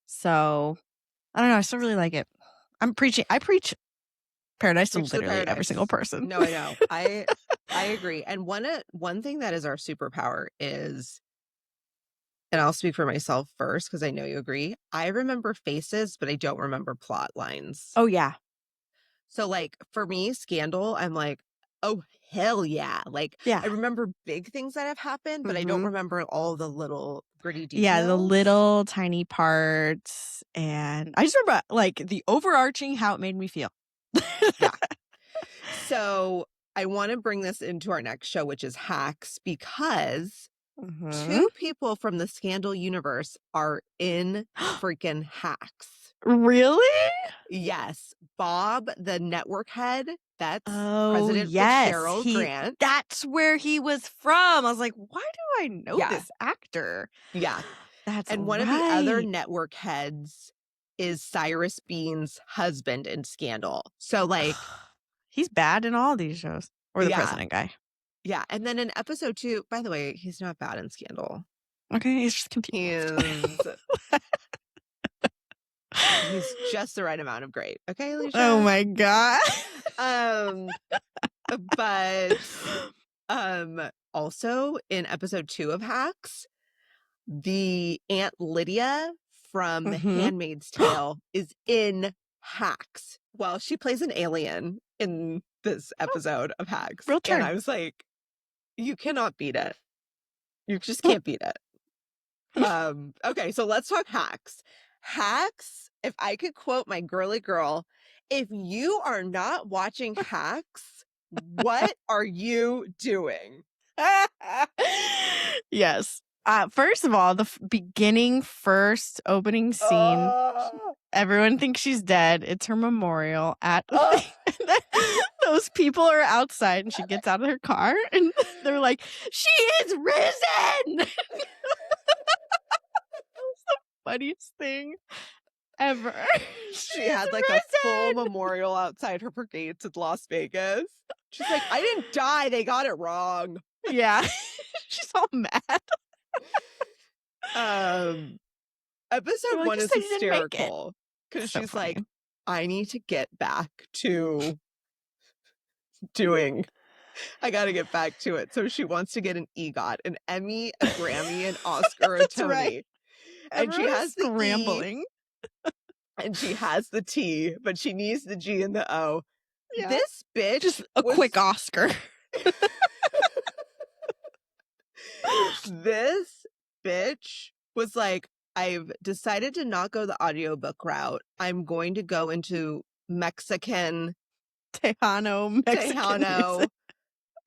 So I don't know. I still really like it. I preach Paradise to literally every single person. No, I know. I agree. And one thing that is our superpower is, and I'll speak for myself first because I know you agree, I remember faces, but I don't remember plot lines. Oh, yeah. So, like, for me, Scandal, I'm like, oh, hell yeah. Like, I remember big things that have happened, but I don't remember all the little gritty details. Yeah, the little tiny parts. And I just remember, like, the overarching, how it made me feel. Yeah. So, I want to bring this into our next show, which is Hacks, because 2 people from the Scandal universe are in freaking Hacks. Really? Yes. Bob, the network head, that's Oh, President yes. Fitzgerald Grant. That's where he was from. I was like, why do I know this actor? Yeah. That's And one of the other network heads is Cyrus Bean's husband in Scandal. So, like, he's bad in all these shows. Or the president guy. Yeah, and then in episode 2, by the way, he's not bad in Scandal. Okay, he's just He confused. he's just the right amount of great. Okay, Alisha? Oh my God. But also in episode 2 of Hacks, the Aunt Lydia from Handmaid's Tale is in Hacks. Well, she plays an alien in this episode of Hacks. Real turn. And I was like, you cannot beat it. You just can't beat it. Okay, so let's talk Hacks. Hacks, if I could quote my girly girl, if you are not watching Hacks, what are you doing? Yes. First of all, the first opening scene, everyone thinks she's dead. It's her memorial at those people are outside and she gets out of her car and they're like, she is risen. That was the funniest thing ever. She had like risen! A full memorial outside her gates in Las Vegas. She's like, I didn't die. They got it wrong. Yeah. She's all mad. Episode 1 is hysterical because she's funny. Like, I need to get back to doing. I got to get back to it. So she wants to get an EGOT, an Emmy, a Grammy, an Oscar, a Tony. Right. And everyone she has the scrambling. And she has the T, but she needs the G and the O. Yeah. This bitch just a quick Oscar. This bitch was like, I've decided to not go the audiobook route. I'm going to go into Mexican Tejano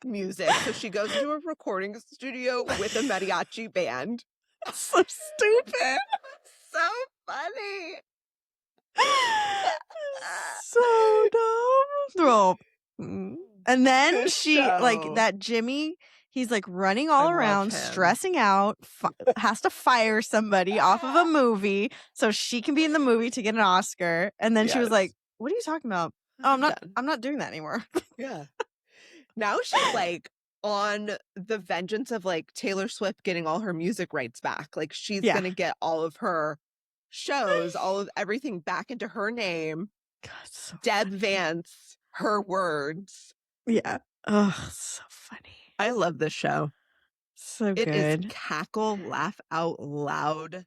music. So she goes into a recording studio with a mariachi band. So stupid. So funny. So dumb. And then she, like, that Jimmy, he's like running all around, stressing out, has to fire somebody off of a movie so she can be in the movie to get an Oscar. And then she was like, what are you talking about? Oh, I'm not doing that anymore. Yeah. Now she's like on the vengeance of like Taylor Swift getting all her music rights back. Like she's going to get all of her shows, all of everything back into her name. God, so Deb Vance, her words. Yeah. Oh, so funny. I love this show. So good. It is cackle, laugh out loud.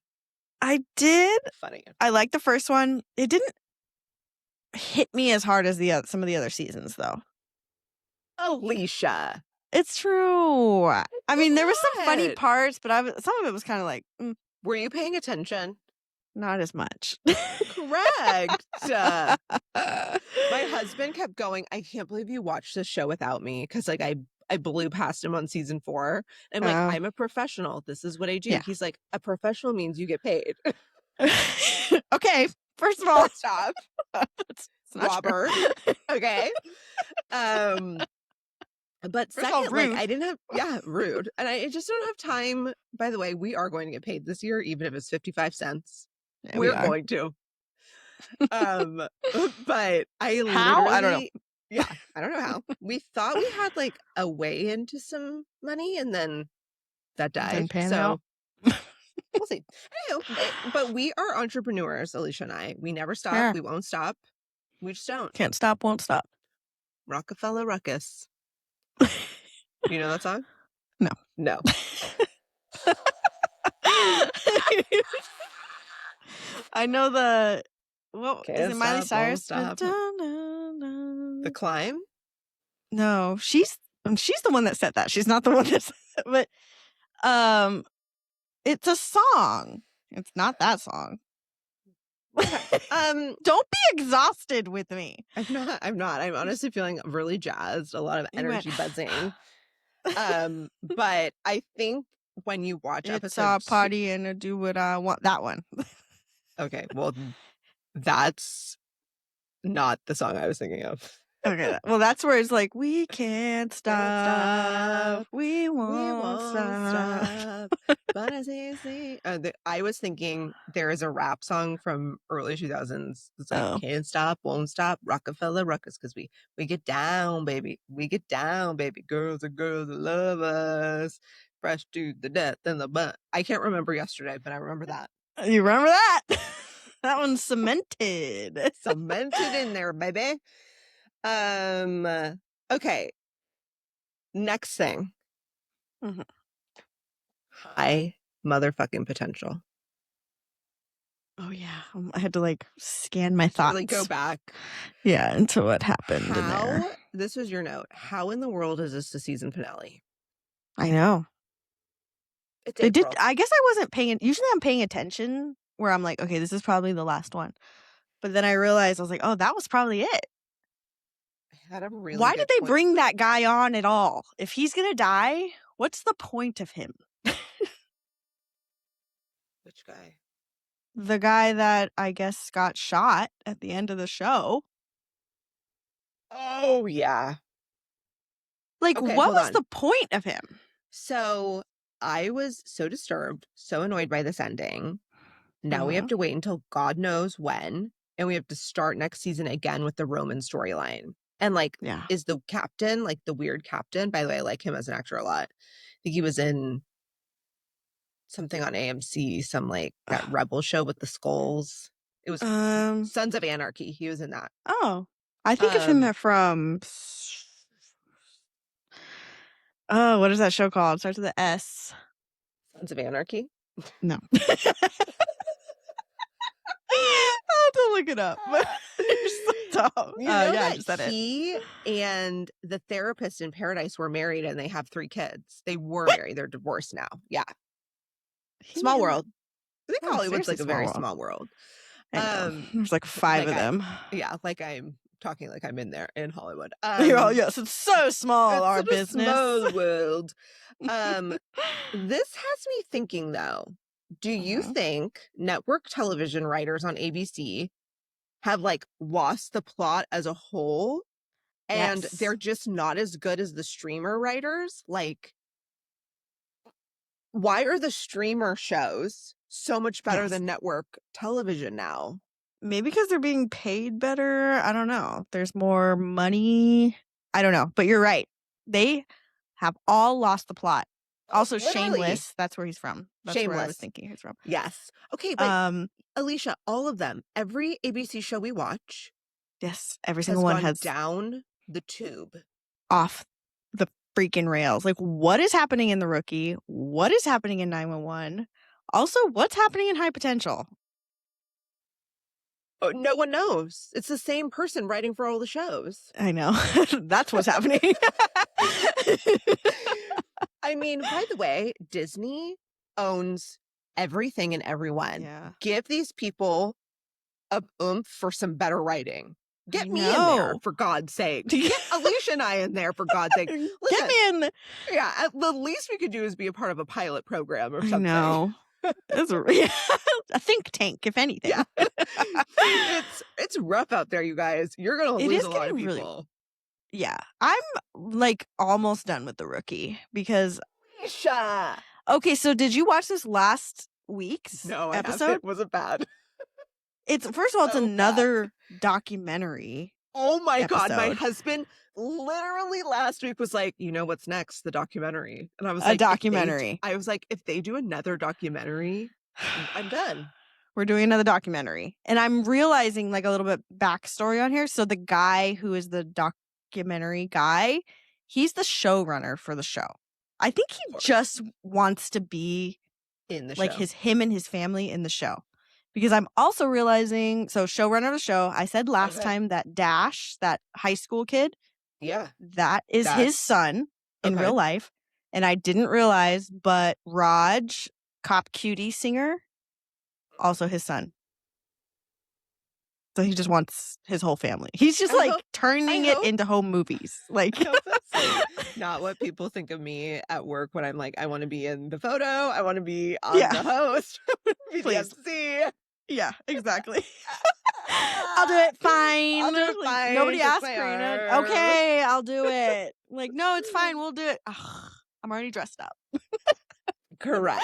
I did. Funny. I liked the first one. It didn't hit me as hard as some of the other seasons, though. Alisha. It's true. I mean, there was some funny parts, but some of it was kind of like. Were you paying attention? Not as much. Correct. My husband kept going, I can't believe you watched this show without me. Because like I blew past him on season 4. I'm like, I'm a professional. This is what I do. Yeah. He's like, a professional means you get paid. Okay. First of all, stop. Robert. Okay. But second, like I didn't have rude. And I just don't have time. By the way, we are going to get paid this year, even if it's 55 cents. Yeah, we're going to. But I don't know. Yeah, I don't know how. We thought we had like a way into some money and then that died. So we'll see. Anyway, but we are entrepreneurs, Alisha and I. We never stop. Yeah. We won't stop. We just don't. Can't stop, won't stop. Rockefeller Ruckus. You know that song? No. No. I know the is it Miley Cyrus? The Climb? No, she's the one that said that. She's not the one that said that, but it's a song. It's not that song. Don't be exhausted with me. I'm not. I'm honestly feeling really jazzed, a lot of energy buzzing. But I think when you watch it's a party and I do what I want, that one. Okay, well, that's not the song I was thinking of. Okay, well, that's where it's like, we can't stop, we won't stop. But as easy. I was thinking there is a rap song from early 2000s. It's like, Oh, can't stop, won't stop, Rockefeller Ruckus, because we get down, baby. We get down, baby. Girls are girls that love us. Fresh to the death and the butt. I can't remember yesterday, but I remember that. you remember that? That one's cemented. Cemented in there, baby. Okay. Next thing. Mhm. High motherfucking potential. Oh yeah, I had to like scan my thoughts. Really go back. Yeah, into what happened in there. This was your note. How in the world is this the season finale? I know. It's They did. April. I guess I wasn't paying. Usually, I'm paying attention. Where I'm like, okay, this is probably the last one. But then I realized I was like, oh, that was probably it. I had a really Why good did they point. bring that guy on at all? If he's gonna die, what's the point of him? Which guy? The guy that I guess got shot at the end of the show. Oh yeah. Like, Okay, what hold was on. the point of him? So I was so disturbed, so annoyed by this ending. Now we have to wait until God knows when, and we have to start next season again with the Roman storyline. And like, Yeah. is the captain, like the weird captain, by the way, I like him as an actor a lot. I think he was in something on AMC, some like that Rebel show with the skulls. It was Sons of Anarchy. He was in that. Oh, I think of him from. Oh, what is that show called? It starts with an S. Sons of Anarchy? No. I'll have to look it up. You're so dumb. You know yeah, I that just said he and the therapist in Paradise were married and they have 3 kids. They were married. They're divorced now. Yeah. Small world. I think Hollywood's like a very small world. I know. There's like 5 of them. Yeah, like I'm talking like I'm in there in Hollywood. Oh, yes, it's so small, it's our such business. A small world. This has me thinking though. Do you think network television writers on ABC have like lost the plot as a whole and they're just not as good as the streamer writers? Like, why are the streamer shows so much better than network television now? Maybe because they're being paid better. I don't know. There's more money. I don't know. But you're right. They have all lost the plot. Also, Literally. Shameless. That's where he's from. That's Shameless. where I was thinking he's from. Yes. Okay, but Alisha, all of them, every ABC show we watch, yes, every single one has down the tube, off the freaking rails. Like, what is happening in The Rookie? What is happening in 911? Also, what's happening in High Potential? Oh, no one knows. It's the same person writing for all the shows. I know. That's what's happening. I mean, by the way, Disney owns everything and everyone. Yeah. Give these people a oomph for some better writing. Get me in there, for God's sake. Get Alisha and I in there, for God's sake. Listen, get me in. Yeah, the least we could do is be a part of a pilot program or something. I know. It's a think tank, if anything. Yeah. it's rough out there, you guys. You're gonna lose a lot of people. Yeah, I'm like almost done with The Rookie because. Alisha! Okay, so did you watch this last week's episode? It wasn't bad. It's first of all, it's another documentary. Oh my God, my husband literally last week was like, you know what's next? The documentary. And I was like, a documentary. I was like, if they do another documentary, I'm done. We're doing another documentary. And I'm realizing like a little bit backstory on here. So the guy who is the documentary guy, he's the showrunner for the show. I think he just wants to be in the like show. him and his family in the show. Because I'm also realizing, so showrunner of the show, I said last time that Dash, that high school kid, that is his son in real life. And I didn't realize, but Raj, Cop Cutie singer, also his son. So he just wants his whole family. He's just turning it into home movies. Like, that's not what people think of me at work when I'm like, I want to be in the photo. I want to be on the host. Please. MC. Yeah, exactly. I'll do it. Fine. I'll do it. Like, Fine. nobody Kiss asked my Corinna. arm. Okay, I'll do it. Like, no, it's fine. We'll do it. Ugh, I'm already dressed up. Correct.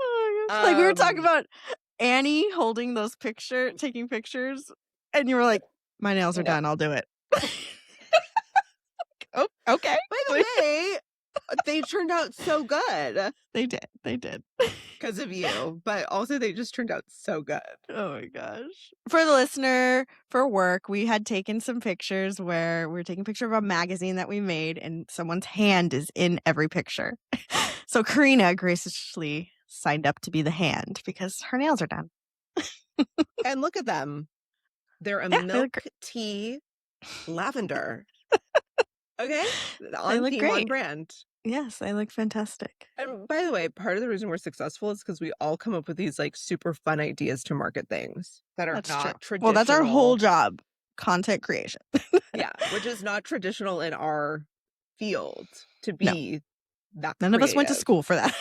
Oh my gosh. Like we were talking about Annie holding those taking pictures, and you were like, "My nails are done. I'll do it." Oh, okay. By the way, they turned out so good. They did. They did. Because of you, but also they just turned out so good. Oh my gosh. For the listener, for work, we had taken some pictures where we were taking a picture of a magazine that we made, and someone's hand is in every picture. So Corinna graciously signed up to be the hand because her nails are done. And look at them. They're a milk tea lavender. Okay? On theme, on brand. Yes, they look fantastic. And by the way, part of the reason we're successful is because we all come up with these like super fun ideas to market things that are not traditional. Well, that's our whole job, content creation. Yeah, which is not traditional in our field to be that None of us went to school for that.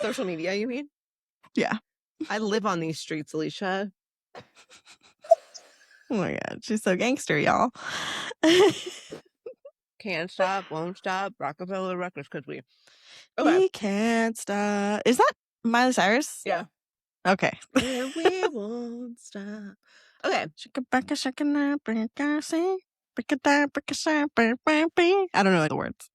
Social media, you mean? Yeah. I live on these streets, Alisha. Oh my God, she's so gangster, y'all. Can't stop, won't stop, Rockefeller Records, because we... Okay. We can't stop. Is that Miley Cyrus? Yeah. Okay. And we won't stop. Okay. I don't know the words.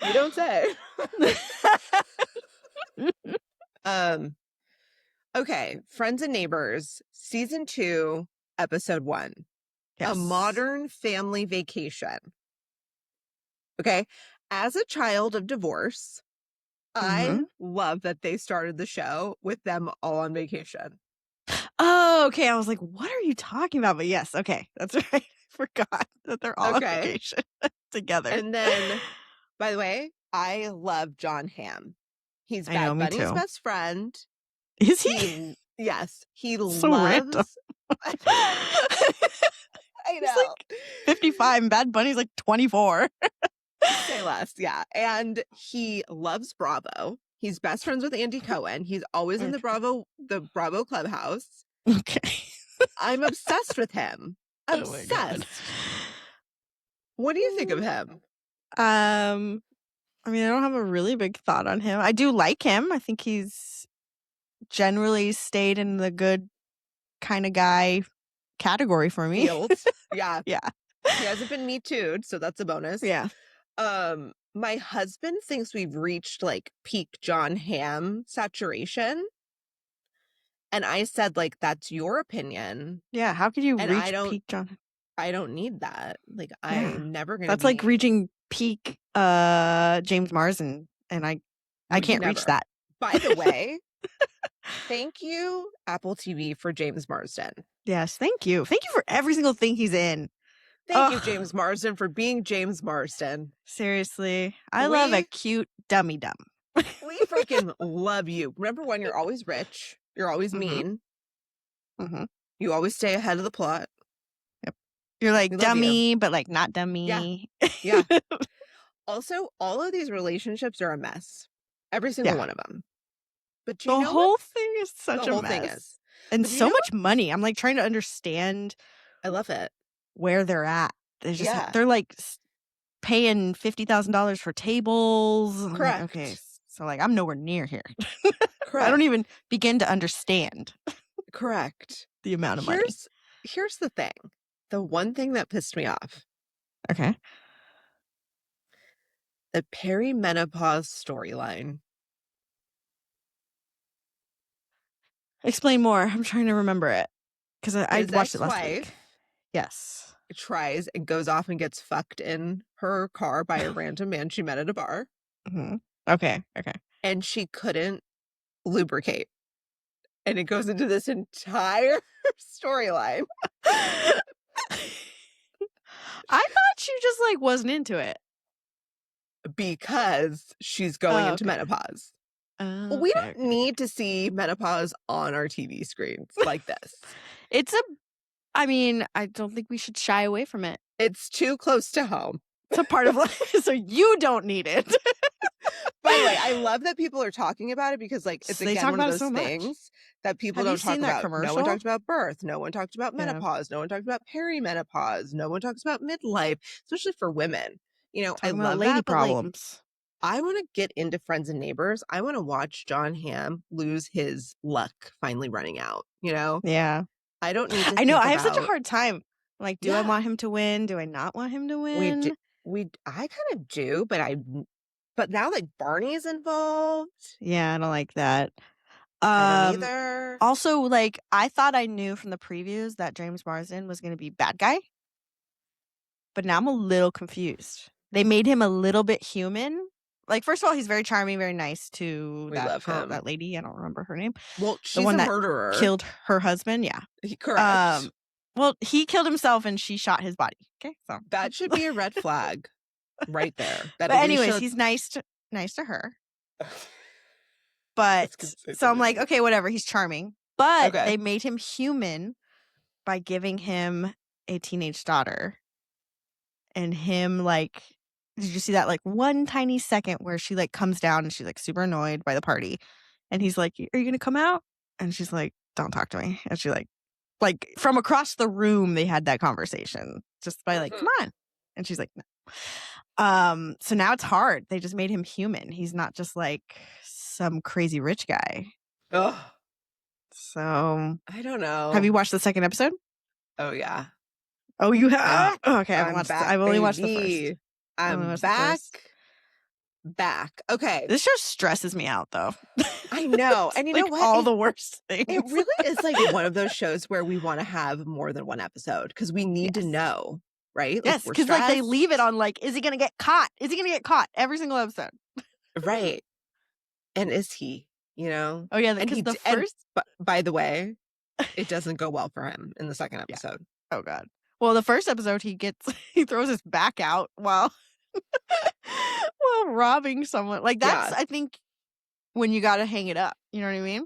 You don't say. Okay. Friends and Neighbors, Season 2, Episode 1. Yes. A Modern Family Vacation. Okay. As a child of divorce, I love that they started the show with them all on vacation. Oh, okay. I was like, what are you talking about? But yes, okay. That's right. I forgot that they're all on vacation together. And then, by the way, I love John Hamm. He's Bad Bunny's best friend. Is he? Yes. He so loves... random. I know. He's like 55 and Bad Bunny's like 24. Say less, yeah. And he loves Bravo. He's best friends with Andy Cohen. He's always in the Bravo clubhouse. Okay. I'm obsessed with him. Obsessed. What do you think of him? I mean, I don't have a really big thought on him. I do like him. I think he's generally stayed in the good kind of guy category for me. Fields. Yeah. Yeah. He hasn't been Me Too'd, so that's a bonus. Yeah. My husband thinks we've reached like peak John Hamm saturation. And I said, like, that's your opinion. Yeah, how could you reach peak John? I don't need that. Like, I'm never gonna That's like reaching peak James Marsden, and I can't reach that. By the way, thank you, Apple TV, for James Marsden. Yes, thank you. Thank you for every single thing he's in. Thank you, James Marsden, for being James Marsden. Seriously. I love a cute dummy dumb. We freaking love you. Remember when you're always rich, you're always mean. You always stay ahead of the plot. Yep. You're like dummy, but like not dummy. Yeah. Also, all of these relationships are a mess. Every single one of them. But the whole thing is such a mess. Thing is. And so much money. I'm like trying to understand. I love it. Where they're at. They're just they're like paying $50,000 for tables. Correct. Like, okay. So like I'm nowhere near here. Correct. I don't even begin to understand. Correct. The amount of money. Here's the thing. The one thing that pissed me off. Okay. The perimenopause storyline. Explain more. I'm trying to remember it. Because I watched it last week. Yes. Tries and goes off and gets fucked in her car by a random man she met at a bar. Okay. And she couldn't lubricate. And it goes into this entire storyline. I thought she just like wasn't into it. Because she's going into menopause. We don't need to see menopause on our TV screens like this. I mean, I don't think we should shy away from it. It's too close to home. It's a part of life, so you don't need it. By the way, I love that people are talking about it because, like, it's They again talk one of about it those so much. things that people Have you don't talk seen that about. No one commercial? talked about birth. No one talked about Yeah. menopause. No one talked about perimenopause. No one talks about midlife, especially for women. You know, I Talking about love lady that, but like, problems. I want to get into Friends and Neighbors. I want to watch John Hamm lose his luck finally running out. You know, Yeah. I don't need to I know. think I have such a about. hard time. Like, do I Yeah, want him to win? Do I not want him to we do. win? I kind of do, but now like Barney's involved. Yeah, I don't like that. I don't either. Also, like, I thought I knew from the previews that James Marsden was going to be bad guy, but now I'm a little confused. They made him a little bit human. Like, first of all, he's very charming, very nice to We that love girl, him. that lady. I don't remember her name. Well, The she's one a that murderer. killed her husband. Yeah. Correct. Well, he killed himself and she shot his body. Okay, so That should be a red flag right there. That but anyways, Alisha. he's nice to her. But say so I'm like, something. okay, whatever. He's charming, but Okay. they made him human by giving him a teenage daughter, and him like. Did you see that like one tiny second where she like comes down and she's like super annoyed by the party, and he's like, "Are you gonna come out?" And she's like, "Don't talk to me." And she like from across the room they had that conversation just by like, "Come on," and she's like, "No." So now it's hard. They just made him human. He's not just like some crazy rich guy. Ugh. So I don't know. have you watched the second episode? Oh yeah. Oh, you have? Okay, I haven't I'm watched back, I've only watched the baby. first. I'm back. Back. Okay. This show stresses me out though. I know. And you know like what? all the worst things. It really is like one of those shows where we want to have more than one episode because we need to know, right? Like Yes, we're because like they leave it stressed. on like, is he gonna get caught? Is he gonna get caught every single episode? Right. And is he, you know? Oh yeah, And because the and first by the way, it doesn't go well for him in the second yeah. episode. Oh god. Well, the first episode he throws his back out while while robbing someone. Like that's Yeah. I think when you got to hang it up. You know what I mean?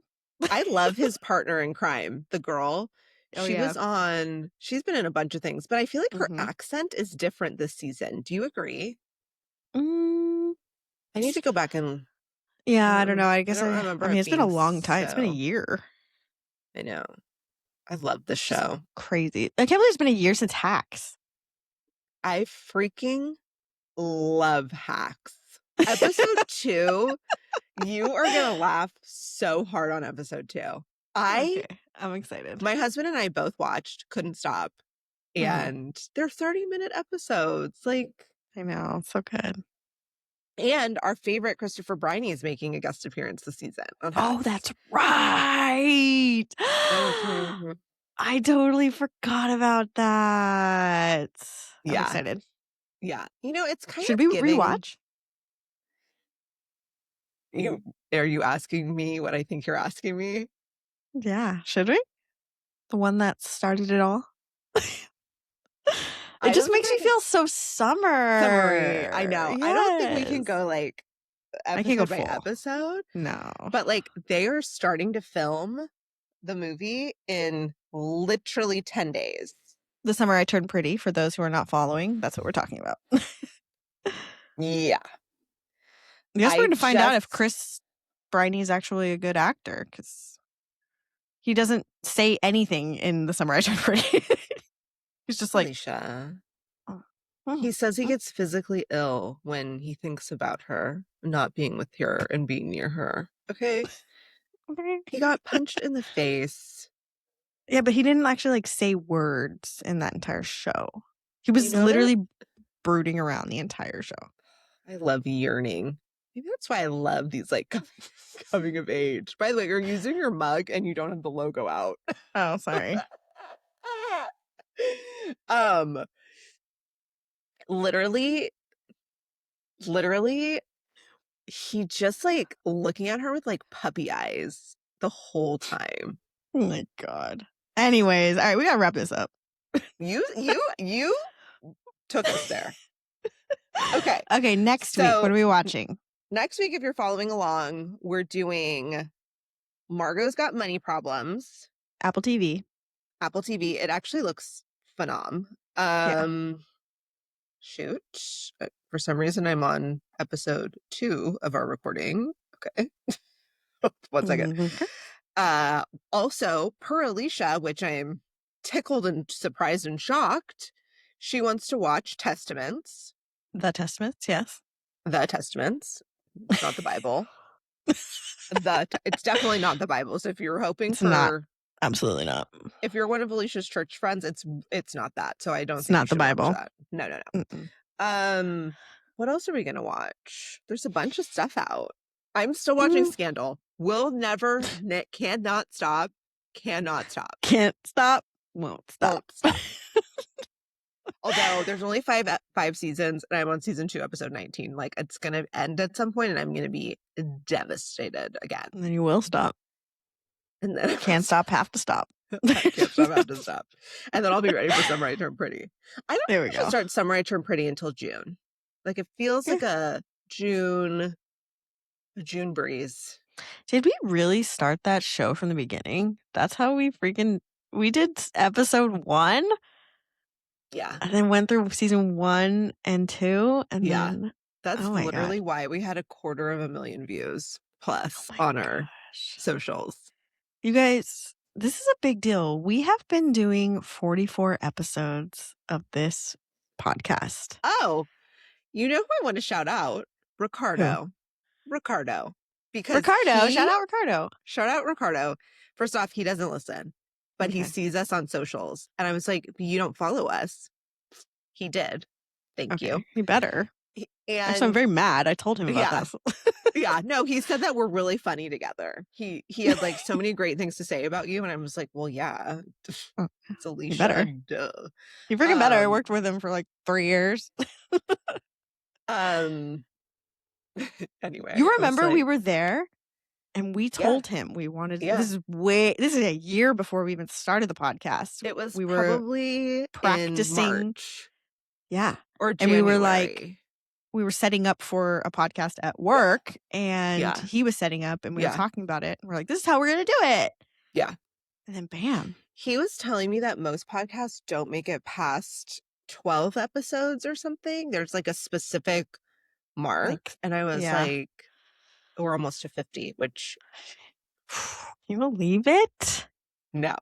I love his partner in crime, the girl. Oh She's been in a bunch of things, but I feel like her accent is different this season. Do you agree? Mm, I need to go back and yeah, I don't know. I guess don't I remember mean, it it's been a being long time. It's been a so. year. I know. I love the It's just show. crazy. I can't believe it's been a year since Hacks. I freaking love Hacks. Episode 2, you are going to laugh so hard on episode 2. Okay, I'm excited. My husband and I both watched, couldn't stop. And they're 30-minute episodes. Like, I know, it's so good. And our favorite Christopher Briney is making a guest appearance this season on Hacks. Oh, that's right. I totally forgot about that. I'm excited. Yeah. You know, it's kind Should of we giving... rewatch? Are you asking me what I think you're asking me? Yeah, should we? The one that started it all? It just makes me feel so summery. I know. Yes. I don't think we can go like episode by full. episode. No. But like they are starting to film the movie in literally 10 days. The Summer I Turned Pretty, for those who are not following, that's what we're talking about. Yeah. I guess we're going to find out if Chris Briney is actually a good actor, because he doesn't say anything in The Summer I Turned Pretty. He's just like... Alisha. He says he gets physically ill when he thinks about her not being with her and being near her. Okay? He got punched in the face. Yeah, but he didn't actually like say words in that entire show. He was literally brooding around the entire show. I love yearning. Maybe that's why I love these like coming of age. By the way, you're using your mug and you don't have the logo out. Oh, sorry. Literally, he just like looking at her with like puppy eyes the whole time. Oh my god. Anyways, all right, we gotta wrap this up. You took us there. Okay. Okay, next week, what are we watching? Next week, if you're following along, we're doing Margot's Got Money Problems. Apple TV. It actually looks phenom. Shoot. For some reason I'm on episode 2 of our recording. Okay. 1 second. Mm-hmm. Also, per Alisha, which I'm tickled and surprised and shocked, she wants to watch Testaments. The Testaments, yes. The Testaments. It's not the Bible. It's definitely not the Bible. So if you're hoping It's for... not. Absolutely not. If you're one of Alisha's church friends, it's not that. So I don't It's think you not the should watch Bible. that. No. What else are we gonna watch? There's a bunch of stuff out. I'm still watching Scandal. Will never, cannot stop. Cannot stop. Can't stop. Won't stop. Won't stop. Although there's only five seasons, and I'm on season 2, episode 19. Like, it's gonna end at some point, and I'm gonna be devastated again. And then you will stop. And then can't stop, have to stop. I can't stop, have to stop. And then I'll be ready for Summer I Turn Pretty. I don't There think we I should go. start Summer I Turn Pretty until June. Like, it feels like a June breeze. Did we really start that show from the beginning? That's how we did episode 1? Yeah. And then went through season 1 and 2, and then... That's literally why we had 250,000 views plus on our socials. You guys, this is a big deal. We have been doing 44 episodes of this podcast. Oh, you know who I want to shout out? Ricardo. Who? Ricardo. Shout out Ricardo. Shout out Ricardo. First off, he doesn't listen, but he sees us on socials. And I was like, you don't follow us. He did. Thank you. He better. And I'm very mad. I told him about that. No, he said that we're really funny together. He had like so many great things to say about you, and I was like, well, yeah, it's Alisha. You better. Duh. You freaking better. I worked with him for like 3 years. Anyway, you remember we were there, and we told him we wanted. This is a year before we even started the podcast. It was we probably were practicing. In March. Yeah, or January. And we were like. We were setting up for a podcast at work, and he was setting up, and we were talking about it. And we're like, this is how we're going to do it. Yeah. And then bam. He was telling me that most podcasts don't make it past 12 episodes or something. There's like a specific mark. And I was like, we're almost to 50, which... Can you believe it? No.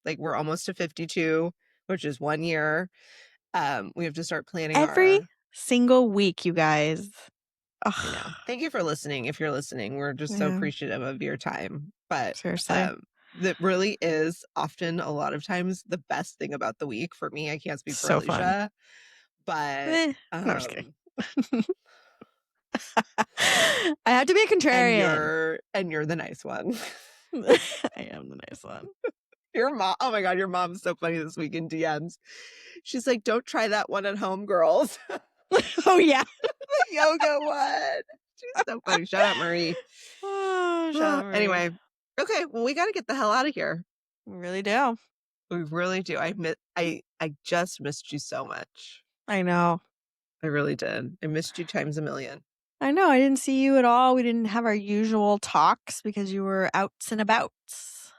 Like, we're almost to 52, which is 1 year. We have to start planning every single week, you guys. Thank you for listening. If you're listening, we're just so appreciative of your time. But seriously, that really is often a lot of times the best thing about the week for me. I can't speak for Alisha, but no, I'm just kidding. I have to be a contrarian, and you're the nice one. I am the nice one. Your mom, oh my god, your mom's so funny this week in DMs. She's like, don't try that one at home, girls. Oh yeah. The yoga one. She's so funny. Shout out Marie. Oh, shout out Marie. Anyway, okay, well, we got to get the hell out of here. We really do. We really do. I just missed you so much. I know. I really did. I missed you times a million. I know. I didn't see you at all. We didn't have our usual talks because you were outs and abouts.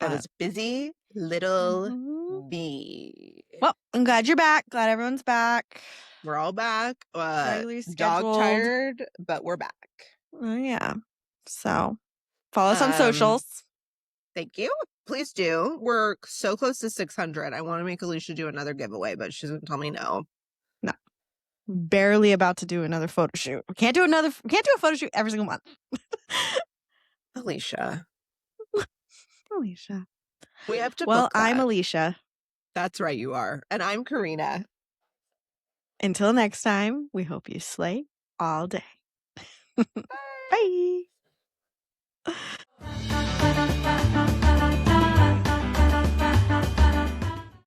I was busy little bee. Well, I'm glad you're back. Glad everyone's back. We're all back. Regularly dog scheduled. tired, but we're back. Oh, yeah. So follow us on socials. Thank you. Please do. We're so close to 600. I want to make Alisha do another giveaway, but she's going to tell me no. No. Barely about to do another photo shoot. We can't do a photo shoot every single month. Alisha. Alisha. We have to Well, I'm Alisha. That's right, you are. And I'm Corinna. Until next time, we hope you slay all day. Bye. Bye.